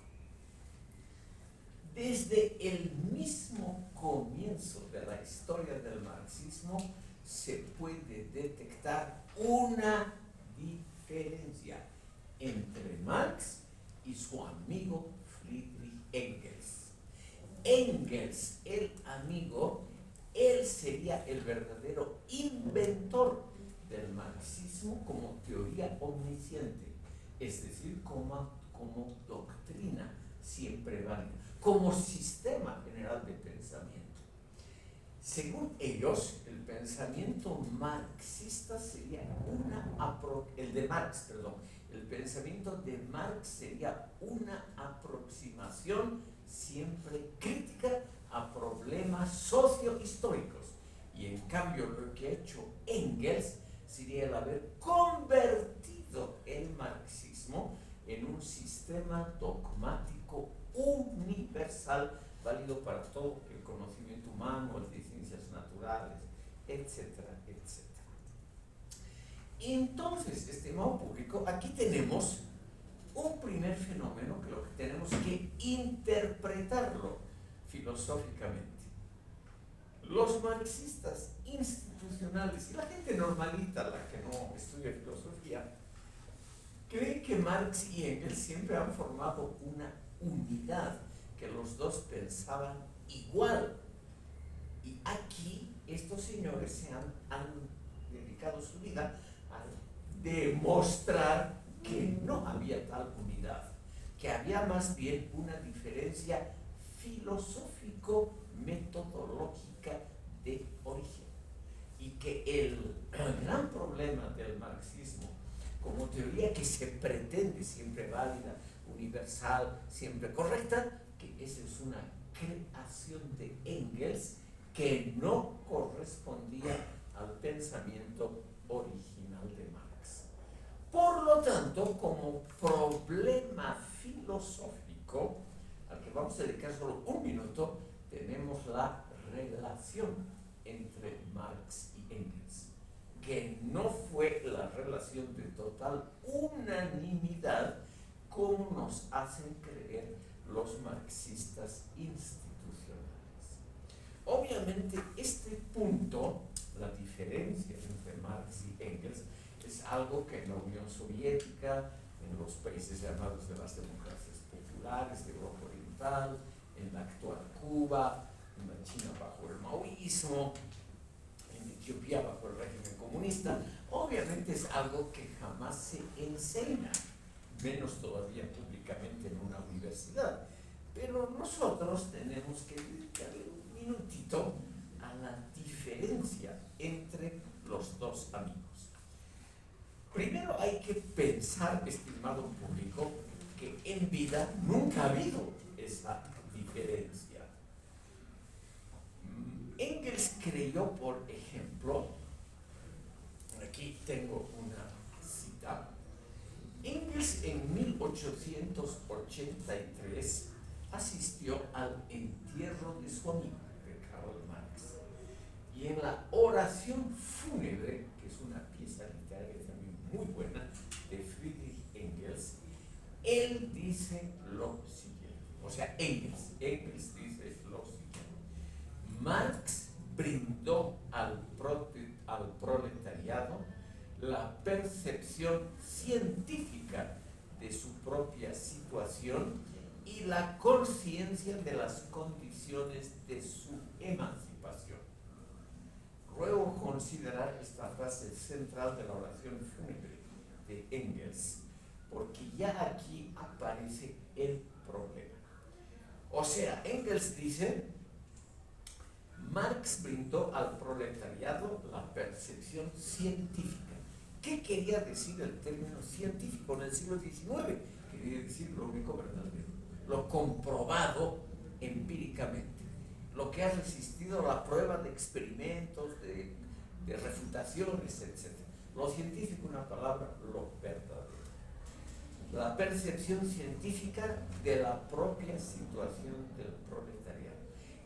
Desde el mismo comienzo de la historia del marxismo se puede detectar una diferencia entre Marx y su amigo Friedrich Engels. Engels, el amigo, él sería el verdadero inventor del marxismo como teoría omnisciente, es decir, como doctrina siempre válida, como sistema general de pensamiento. Según ellos, el pensamiento marxista sería el pensamiento de Marx sería una aproximación siempre crítica a problemas sociohistóricos. Y en cambio lo que ha hecho Engels sería el haber convertido el marxismo en un sistema dogmático universal, válido para todo el conocimiento humano, el de ciencias naturales, etcétera, etcétera. Entonces, estimado público, aquí tenemos un primer fenómeno que lo que tenemos que interpretarlo filosóficamente. Los marxistas institucionales y la gente normalita, la que no estudia filosofía, cree que Marx y Engels siempre han formado una unidad, que los dos pensaban igual. Y aquí estos señores se han dedicado su vida a demostrar que no había tal unidad, que había más bien una diferencia filosófico-metodológica de origen, y que el gran problema del marxismo como teoría que se pretende siempre válida, universal, siempre correcta, que esa es una creación de Engels que no correspondía al pensamiento original de Marx. Por lo tanto, como problema filosófico, al que vamos a dedicar solo un minuto, tenemos la relación entre Marx y Engels, que no fue la relación de total unanimidad como nos hacen creer los marxistas institucionales. Obviamente este punto, la diferencia entre Marx y Engels, es algo que en la Unión Soviética, en los países llamados de las democracias populares de Europa Oriental, en la actual Cuba, en la China bajo el maoísmo, en Etiopía bajo el régimen comunista, obviamente es algo que jamás se enseña, menos todavía públicamente en una universidad. Pero nosotros tenemos que dedicarle un minutito a la diferencia entre los dos amigos. Primero hay que pensar, estimado público, que en vida nunca ha habido esa diferencia. Engels creyó, por ejemplo, aquí tengo una cita, Engels en 1883 asistió al entierro de su amigo, de Karl Marx, y en la oración fúnebre, que es una pieza literaria también muy buena, de Friedrich Engels, él dice lo siguiente, o sea, Engels dice lo siguiente: Marx brindó al proletariado la percepción científica de su propia situación y la conciencia de las condiciones de su emancipación. Ruego considerar esta frase central de la oración fúnebre de Engels, porque ya aquí aparece el problema. O sea, Engels dice, Marx brindó al proletariado la percepción científica. ¿Qué quería decir el término científico en el siglo XIX? Quería decir lo único verdadero, lo comprobado empíricamente, lo que ha resistido a la prueba de experimentos, de refutaciones, etc. Lo científico, una palabra, lo verdadero. la percepción científica de la propia situación del proletariado.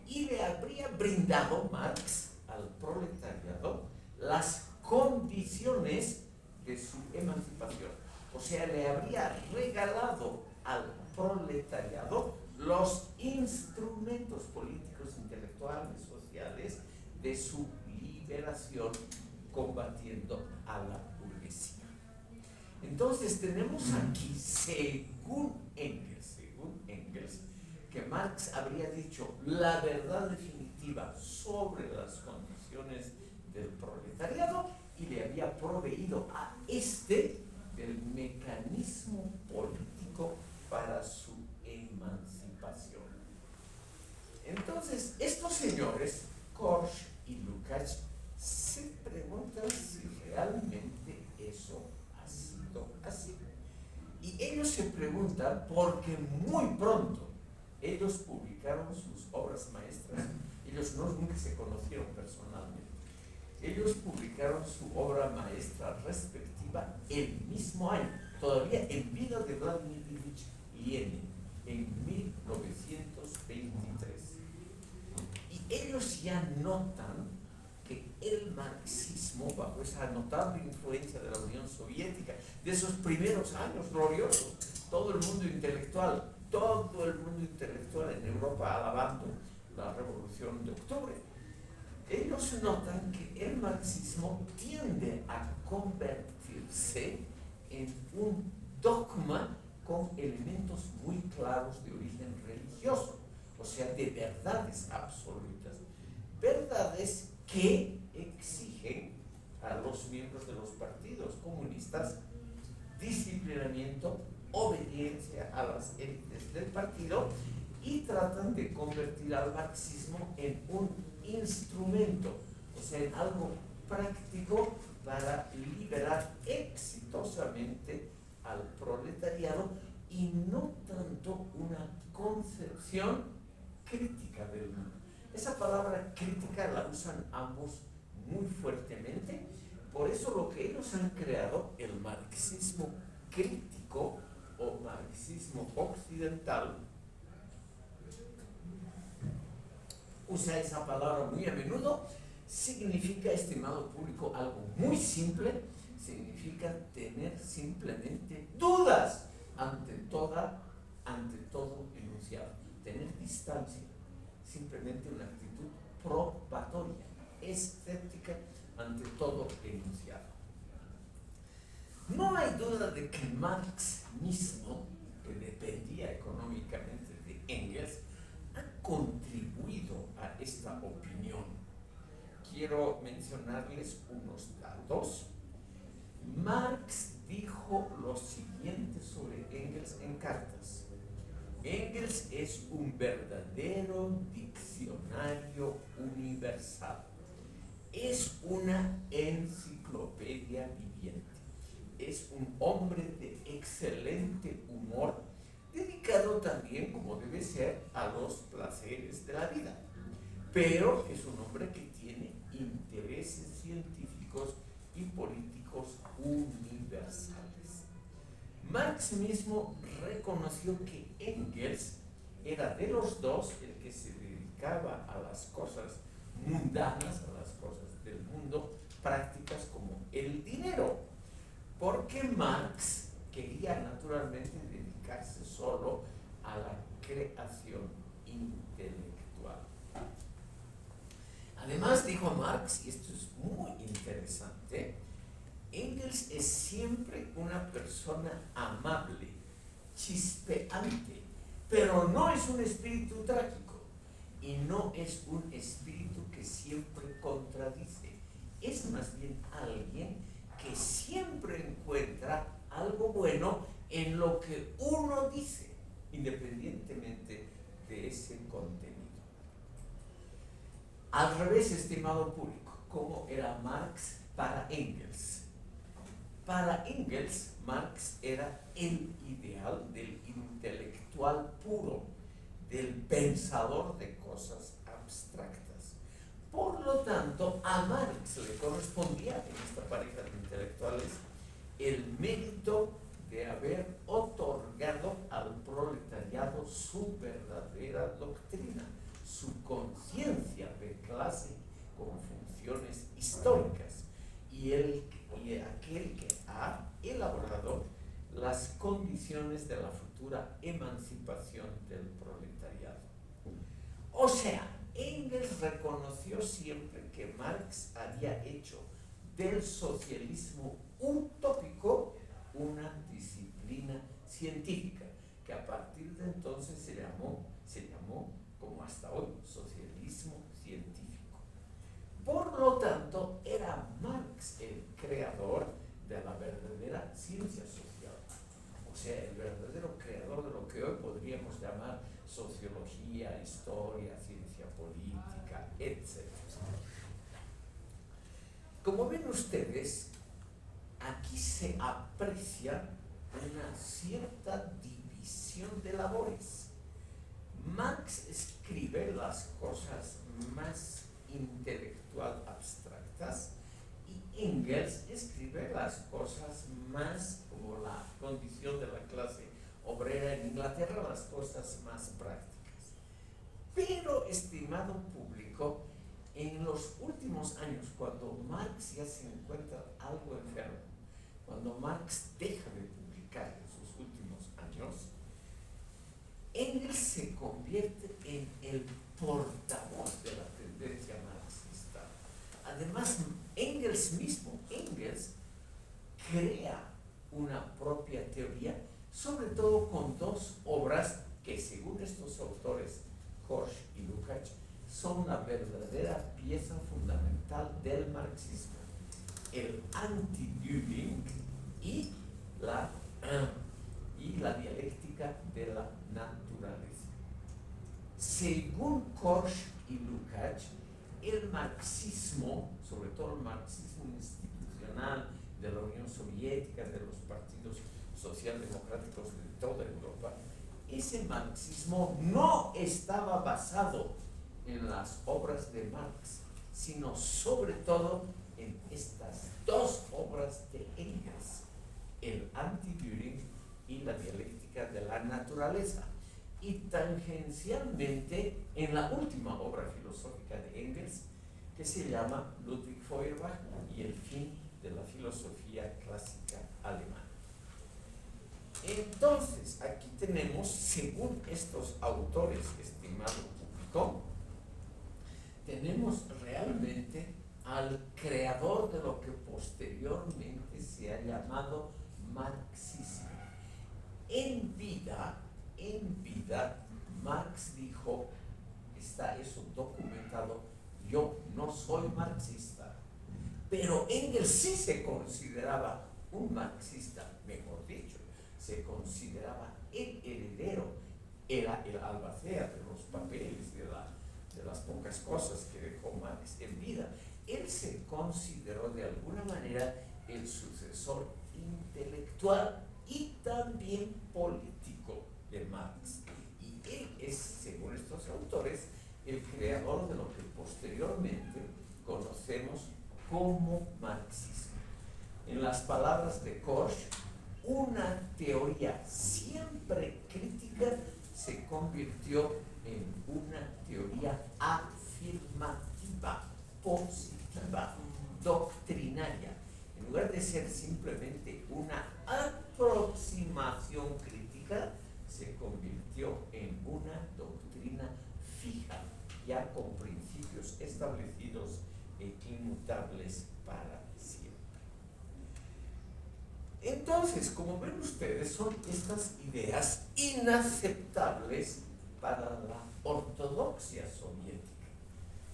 Y le habría brindado Marx al proletariado las condiciones de su emancipación. O sea, le habría regalado al proletariado los instrumentos políticos, intelectuales, sociales de su liberación combatiendo a la burguesía. Entonces tenemos aquí, según Engels, que Marx habría dicho la verdad definitiva sobre las condiciones del proletariado y le había proveído a del mecanismo político para su emancipación. Entonces, estos señores, Korsch y Lukács, se preguntan si realmente eso ha sido así. Y ellos se preguntan porque muy pronto ellos publicaron sus obras maestras. Ellos nunca se conocieron personalmente. Ellos publicaron su obra maestra respectiva el mismo año, todavía en vida de Vladimir Ilich Lenin, en 1923. Y ellos ya notan que el marxismo, bajo esa notable influencia de la Unión Soviética, de esos primeros años gloriosos, todo el mundo intelectual en Europa alabando la Revolución de Octubre, ellos notan que el marxismo tiende a convertirse en un dogma con elementos muy claros de origen religioso, o sea, de verdades absolutas, verdades que exigen a los miembros de los partidos comunistas disciplinamiento, obediencia a las élites del partido, y tratan de convertir al marxismo en un instrumento, o sea, en algo práctico para liberar exitosamente al proletariado y no tanto una concepción crítica del mundo. Esa palabra crítica la usan ambos muy fuertemente, por eso lo que ellos han creado, el marxismo crítico o marxismo occidental, usa esa palabra muy a menudo, significa, estimado público, algo muy simple, significa tener simplemente dudas ante todo enunciado, tener distancia, simplemente una actitud probatoria, escéptica ante todo enunciado. No hay duda de que Marx mismo, que dependía económicamente de Engels, ha contribuido a esta opinión. Quiero mencionarles unos datos. Marx dijo lo siguiente sobre Engels en cartas. Engels es un verdadero diccionario universal. Es una enciclopedia viviente. Es un hombre de excelente humor, dedicado también, como debe ser, a los placeres de la vida. Pero es un hombre que tiene intereses científicos y políticos universales. Marx mismo reconoció que Engels era de los dos el que se dedicaba a las cosas mundanas, a las cosas del mundo, prácticas como el dinero, porque Marx quería naturalmente dedicarse solo a la creación intelectual. Además, dijo Marx, y esto es muy interesante, Engels es siempre una persona amable, chispeante, pero no es un espíritu trágico y no es un espíritu que siempre contradice. Es más bien alguien que siempre encuentra algo bueno en lo que uno dice, independientemente de ese contenido. Al revés, estimado público, ¿cómo era Marx para Engels? Para Engels, Marx era el ideal del intelectual puro, del pensador de cosas abstractas. Por lo tanto, a Marx le correspondía, en esta pareja de intelectuales, el mérito de haber otorgado al proletariado su verdadera doctrina, su conciencia de clase con funciones históricas, y aquel que ha elaborado las condiciones de la futura emancipación del proletariado. O sea, Engels reconoció siempre que Marx había hecho del socialismo utópico una disciplina científica, que a partir de entonces se llamó como hasta hoy, socialismo científico. Por lo tanto, era Marx el creador de la verdadera ciencia social, o sea, el verdadero creador de lo que hoy podríamos llamar sociología, historia, ciencia política, etc. Como ven ustedes, aquí se aprecia una cierta división de labores. Marx escribe las cosas más intelectual abstractas y Engels escribe las cosas más como la condición de la clase obrera en Inglaterra, las cosas más prácticas. Pero, estimado público, en los últimos años, cuando Marx ya se encuentra algo enfermo, cuando Marx deja de publicar en sus últimos años, Engels se convierte en el portavoz de la tendencia marxista. Además, Engels crea una propia teoría, sobre todo con dos obras que, según estos autores, Korsch y Lukács, son la verdadera pieza fundamental del marxismo: el anti-Dühling y la dialéctica de la naturaleza. Según Korsch y Lukács, el marxismo, sobre todo el marxismo institucional de la Unión Soviética, de los partidos socialdemocráticos de toda Europa, ese marxismo no estaba basado en las obras de Marx, sino sobre todo en estas dos obras de Engels, el anti-Dühling y la dialéctica de la naturaleza, y tangencialmente en la última obra filosófica de Engels, que se llama Ludwig Feuerbach y el fin de la filosofía clásica alemana. Entonces, aquí tenemos, según estos autores, estimado público, tenemos realmente al creador de lo que posteriormente se ha llamado marxismo. En vida, Marx dijo, está eso documentado: yo no soy marxista. Pero Engels sí se consideraba un marxista, mejor dicho, se consideraba el heredero, era el albacea de los papeles, de las pocas cosas que dejó Marx en vida. Él se consideró de alguna manera el sucesor intelectual y también político de Marx. Y él es, según estos autores, el creador de lo que posteriormente conocemos como marxismo. En las palabras de Korsch, una teoría siempre crítica se convirtió en una teoría afirmativa, positiva, doctrinaria. En lugar de ser simplemente una aproximación crítica, se convirtió en una doctrina fija, ya con principios establecidos e inmutables para siempre. Entonces, como ven ustedes, son estas ideas inaceptables para la ortodoxia soviética.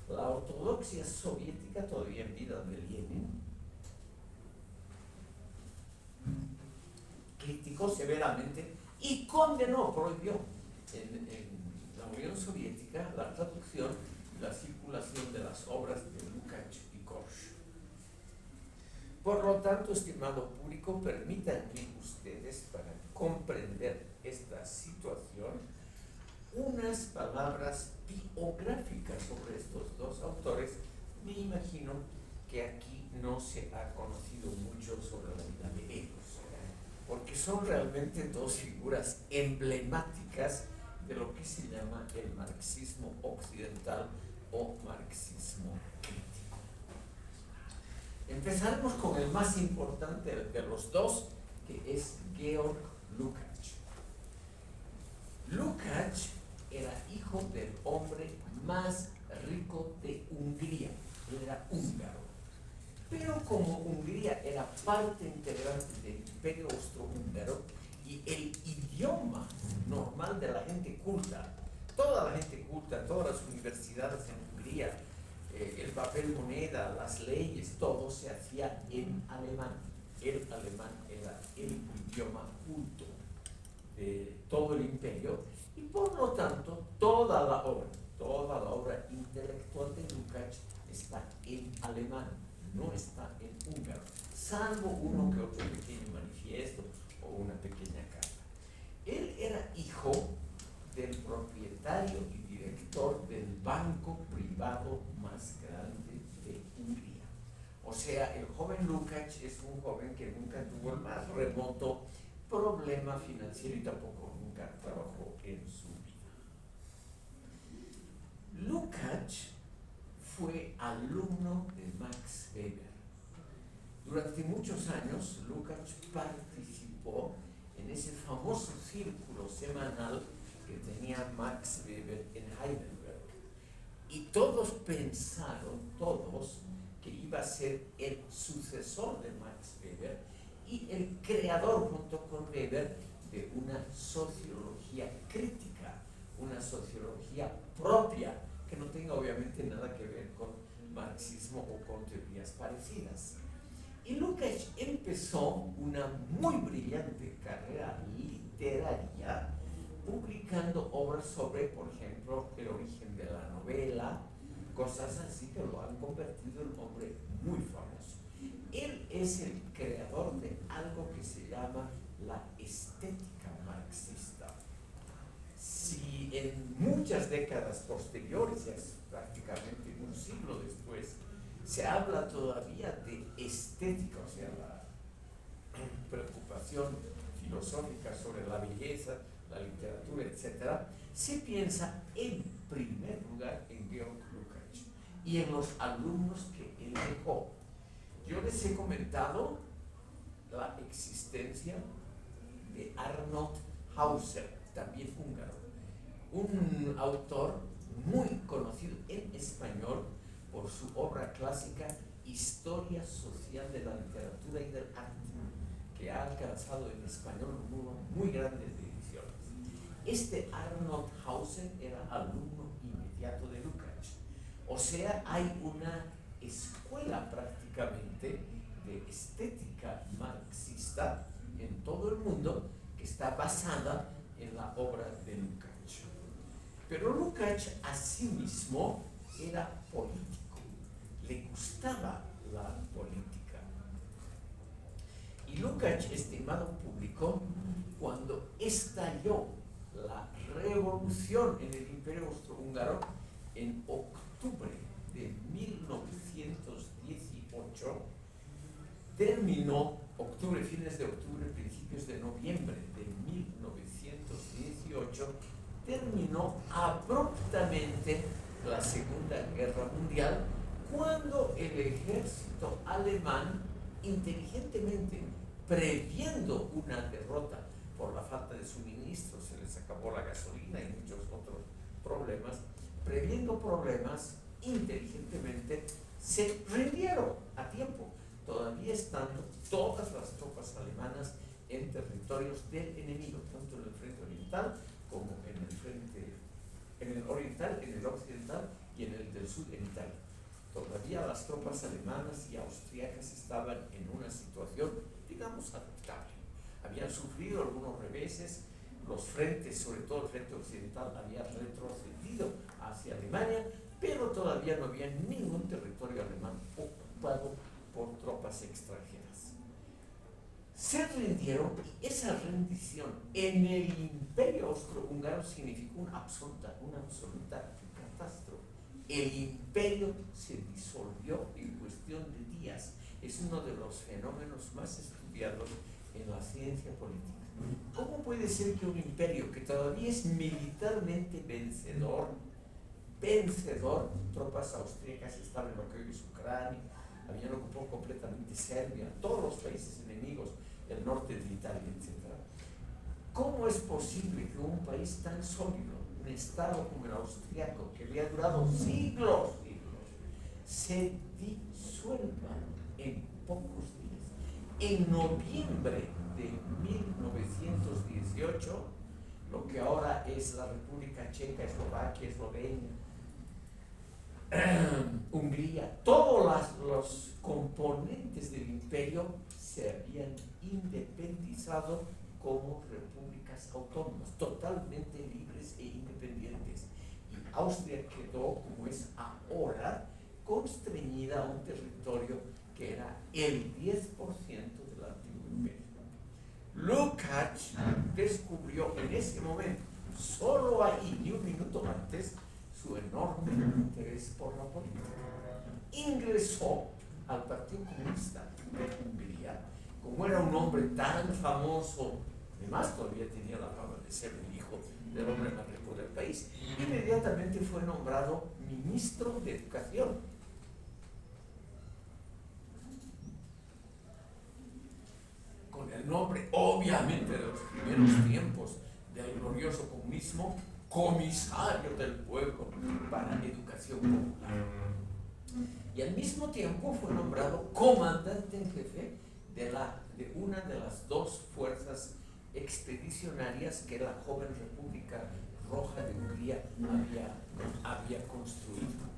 La ortodoxia soviética, todavía en vida de Lenin, criticó severamente y condenó, prohibió en la Unión Soviética la traducción y la circulación de las obras de Lukács y Korsch. Por lo tanto, estimado público, permítanme ustedes, para comprender esta situación, unas palabras biográficas sobre estos dos autores. Me imagino que aquí no se ha conocido mucho sobre la vida de ellos. porque son realmente dos figuras emblemáticas de lo que se llama el marxismo occidental o marxismo crítico. Empezaremos con el más importante de los dos, que es Georg Lukács. Lukács era hijo del hombre más rico de Hungría. Él era húngaro. Pero como Hungría era parte integrante del Imperio Austrohúngaro y el idioma normal de la gente culta, toda la gente culta, todas las universidades en Hungría, el papel moneda, las leyes, todo se hacía en alemán. El alemán era el idioma culto de todo el imperio y por lo tanto toda la obra intelectual de Lukács está en alemán, no está en húngaro, salvo uno que otro pequeño manifiesto o una pequeña carta. Él era hijo del propietario y director del banco privado más grande de Hungría. O sea, el joven Lukács es un joven que nunca tuvo el más remoto problema financiero y tampoco nunca trabajó en su vida. Lukács fue alumno de Max Weber. Durante muchos años, Lukács participó en ese famoso círculo semanal que tenía Max Weber en Heidelberg. Y todos pensaron, que iba a ser el sucesor de Max Weber y el creador, junto con Weber, de una sociología crítica, una sociología propia, que no tenga obviamente nada que ver con marxismo o con teorías parecidas. Y Lukács empezó una muy brillante carrera literaria, publicando obras sobre, por ejemplo, el origen de la novela, cosas así que lo han convertido en un hombre muy famoso. Él es el creador de algo que se llama la estética marxista. Si en muchas décadas posteriores, ya es prácticamente un siglo después, se habla todavía de estética, o sea, la preocupación filosófica sobre la belleza, la literatura, etc., se piensa en primer lugar en Georg Lukács y en los alumnos que él dejó. Yo les he comentado la existencia de Arnold Hauser, también húngaro, un autor muy conocido en español por su obra clásica Historia Social de la Literatura y del Arte, que ha alcanzado en español un número muy grande de ediciones. Este Arnold Hauser era alumno inmediato de Lukács. O sea, hay una escuela prácticamente de estética marxista en todo el mundo que está basada en la obra de Lukács. Pero Lukács asimismo era político, le gustaba la política. Y Lukács, estimado público, cuando estalló la revolución en el Imperio Austrohúngaro en octubre de 1918, terminó, fines de octubre, principios de noviembre de 1918, terminó abruptamente la Segunda Guerra Mundial cuando el ejército alemán, inteligentemente, previendo una derrota por la falta de suministro, se les acabó la gasolina y muchos otros problemas, previendo problemas, inteligentemente se rindieron a tiempo, todavía estando todas las tropas alemanas en territorios del enemigo, tanto en el frente oriental como en el frente, en el oriental, en el occidental y en el del sur en Italia. Todavía las tropas alemanas y austriacas estaban en una situación, digamos, aceptable. Habían sufrido algunos reveses, los frentes, sobre todo el frente occidental, había retrocedido hacia Alemania, pero todavía no había ningún territorio alemán ocupado por tropas extranjeras. Se rindieron y esa rendición en el Imperio Austrohúngaro significó una absoluta catástrofe. El imperio se disolvió en cuestión de días. Es uno de los fenómenos más estudiados en la ciencia política. ¿Cómo puede ser que un imperio que todavía es militarmente vencedor, tropas austríacas estaban en lo que hoy es Ucrania, habían ocupado completamente Serbia, todos los países enemigos, el norte de Italia, etc.? ¿Cómo es posible que un país tan sólido, un estado como el austriaco, que había durado siglos, se disuelva en pocos días? En noviembre de 1918, lo que ahora es la República Checa, Eslovaquia, Eslovenia, Hungría, todos los componentes del imperio se habían independizado como repúblicas autónomas, totalmente libres e independientes. Y Austria quedó, como es ahora, constreñida a un territorio que era el 10% del antiguo imperio. Lukács descubrió en ese momento, solo ahí, ni un minuto antes, su enorme interés por la política. Ingresó al Partido Comunista de Hungría. Como era un hombre tan famoso, además todavía tenía la fama de ser el hijo del hombre más rico del país, inmediatamente fue nombrado ministro de Educación. Con el nombre, obviamente, de los primeros tiempos del glorioso comunismo, comisario del pueblo para educación popular. Y al mismo tiempo fue nombrado comandante en jefe de una de las dos fuerzas expedicionarias que la joven República Roja de Hungría había construido.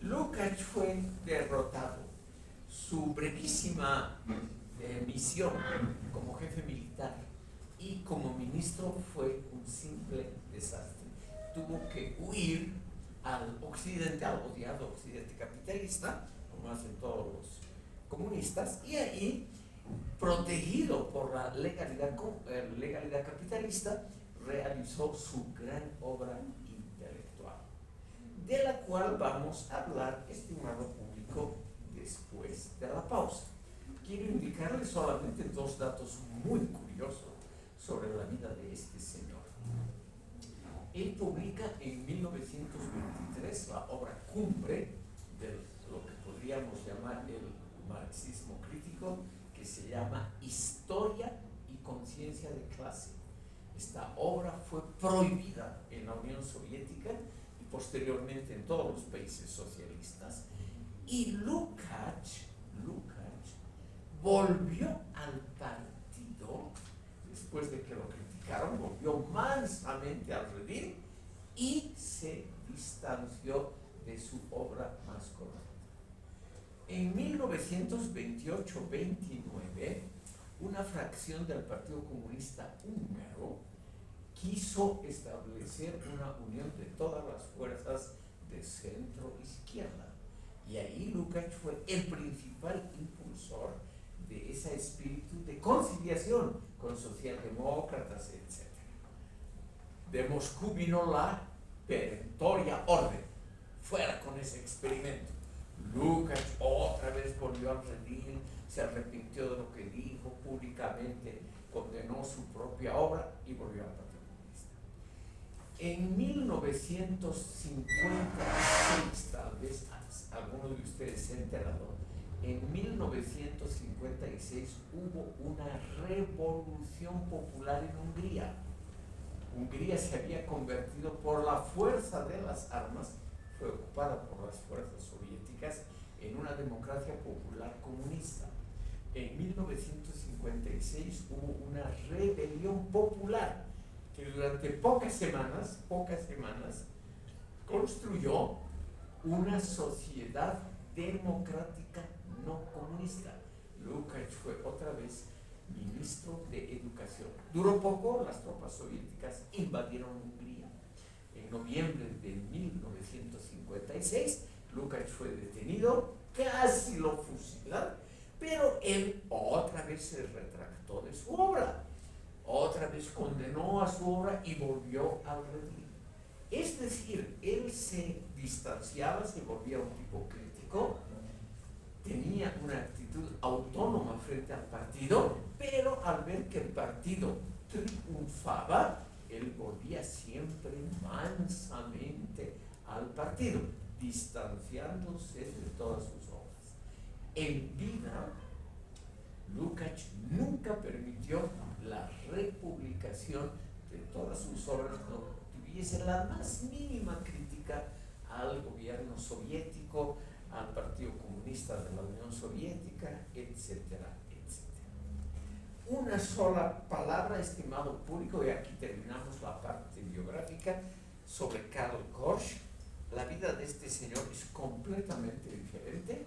Lukács fue derrotado. Su brevísima misión como jefe militar y como ministro fue un simple desastre. Tuvo que huir al occidente, al odiado occidente capitalista, como hacen todos los comunistas, y ahí, protegido por la legalidad capitalista, realizó su gran obra intelectual, de la cual vamos a hablar, estimado público, después de la pausa. Quiero indicarles solamente dos datos muy curiosos sobre la vida de este señor. Él publica en 1923 la obra cumbre de lo que podríamos llamar el marxismo crítico, que se llama Historia y Conciencia de Clase. Esta obra fue prohibida en la Unión Soviética y posteriormente en todos los países socialistas. Y Lukács volvió al partido, después de que lo criticaron, volvió mansamente al redil y se distanció de su obra más correcta. En 1928-29, una fracción del Partido Comunista Húngaro quiso establecer una unión de todas las fuerzas de centro-izquierda. Y ahí Lukács fue el principal impulsor de ese espíritu de conciliación con socialdemócratas, etc. De Moscú vino la perentoria orden: fuera con ese experimento. Lukács otra vez volvió al redil, se arrepintió de lo que dijo públicamente, condenó su propia obra y volvió al Partido Comunista. En 1956, tal vez algunos de ustedes se han enterado, en 1956 hubo una revolución popular en Hungría. Hungría se había convertido por la fuerza de las armas, fue ocupada por las fuerzas soviéticas, en una democracia popular comunista. En 1956 hubo una rebelión popular que durante pocas semanas construyó una sociedad democrática no comunista. Lukács fue otra vez ministro de Educación. Duró poco, las tropas soviéticas invadieron Hungría. En noviembre de 1956, Lukács fue detenido, casi lo fusilaron, pero él otra vez se retractó de su obra, otra vez condenó a su obra y volvió al redil. Es decir, él se distanciaba, se volvía un tipo crítico, tenía una actitud autónoma frente al partido, pero al ver que el partido triunfaba, él volvía siempre mansamente al partido, distanciándose de todas sus obras. En vida, Lukács nunca permitió la republicación de todas sus obras, no tuviese la más mínima crítica al gobierno soviético, al Partido Comunista de la Unión Soviética, etcétera, etcétera. Una sola palabra, estimado público, y aquí terminamos la parte biográfica sobre Karl Korsch. La vida de este señor es completamente diferente.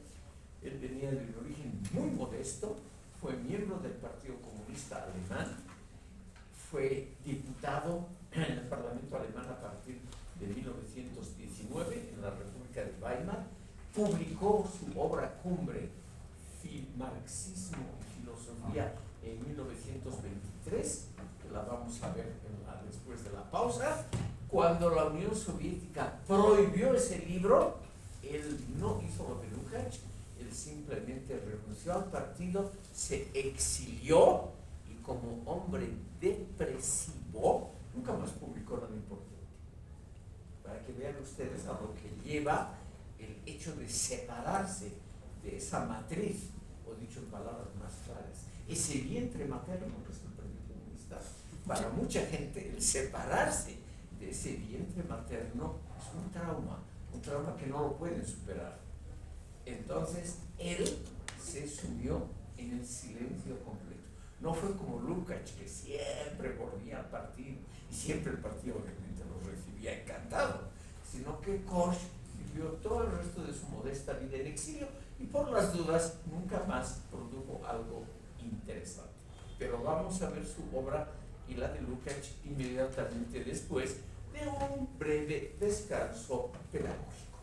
Él venía de un origen muy modesto, fue miembro del Partido Comunista Alemán, fue diputado en el Parlamento alemán a partir de 1919 en la República de Weimar, publicó su obra cumbre, Marxismo y Filosofía, en 1923, que la vamos a ver después de la pausa. Cuando la Unión Soviética prohibió ese libro, él no hizo lo de Lukács, él simplemente renunció al partido, se exilió y como hombre depresivo, nunca más publicó nada importante. Para que vean ustedes a lo que lleva el hecho de separarse de esa matriz, o dicho en palabras más claras, ese vientre materno que es el Partido Comunista. Para mucha gente, el separarse de ese vientre materno es un trauma que no lo pueden superar. Entonces, él se sumió en el silencio completo. No fue como Lukács, que siempre volvía al partido, y siempre el partido obviamente lo recibía encantado, sino que Korsch vivió todo el resto de su modesta vida en exilio, y por las dudas nunca más produjo algo interesante. Pero vamos a ver su obra y la de Lukács inmediatamente después de un breve descanso pedagógico.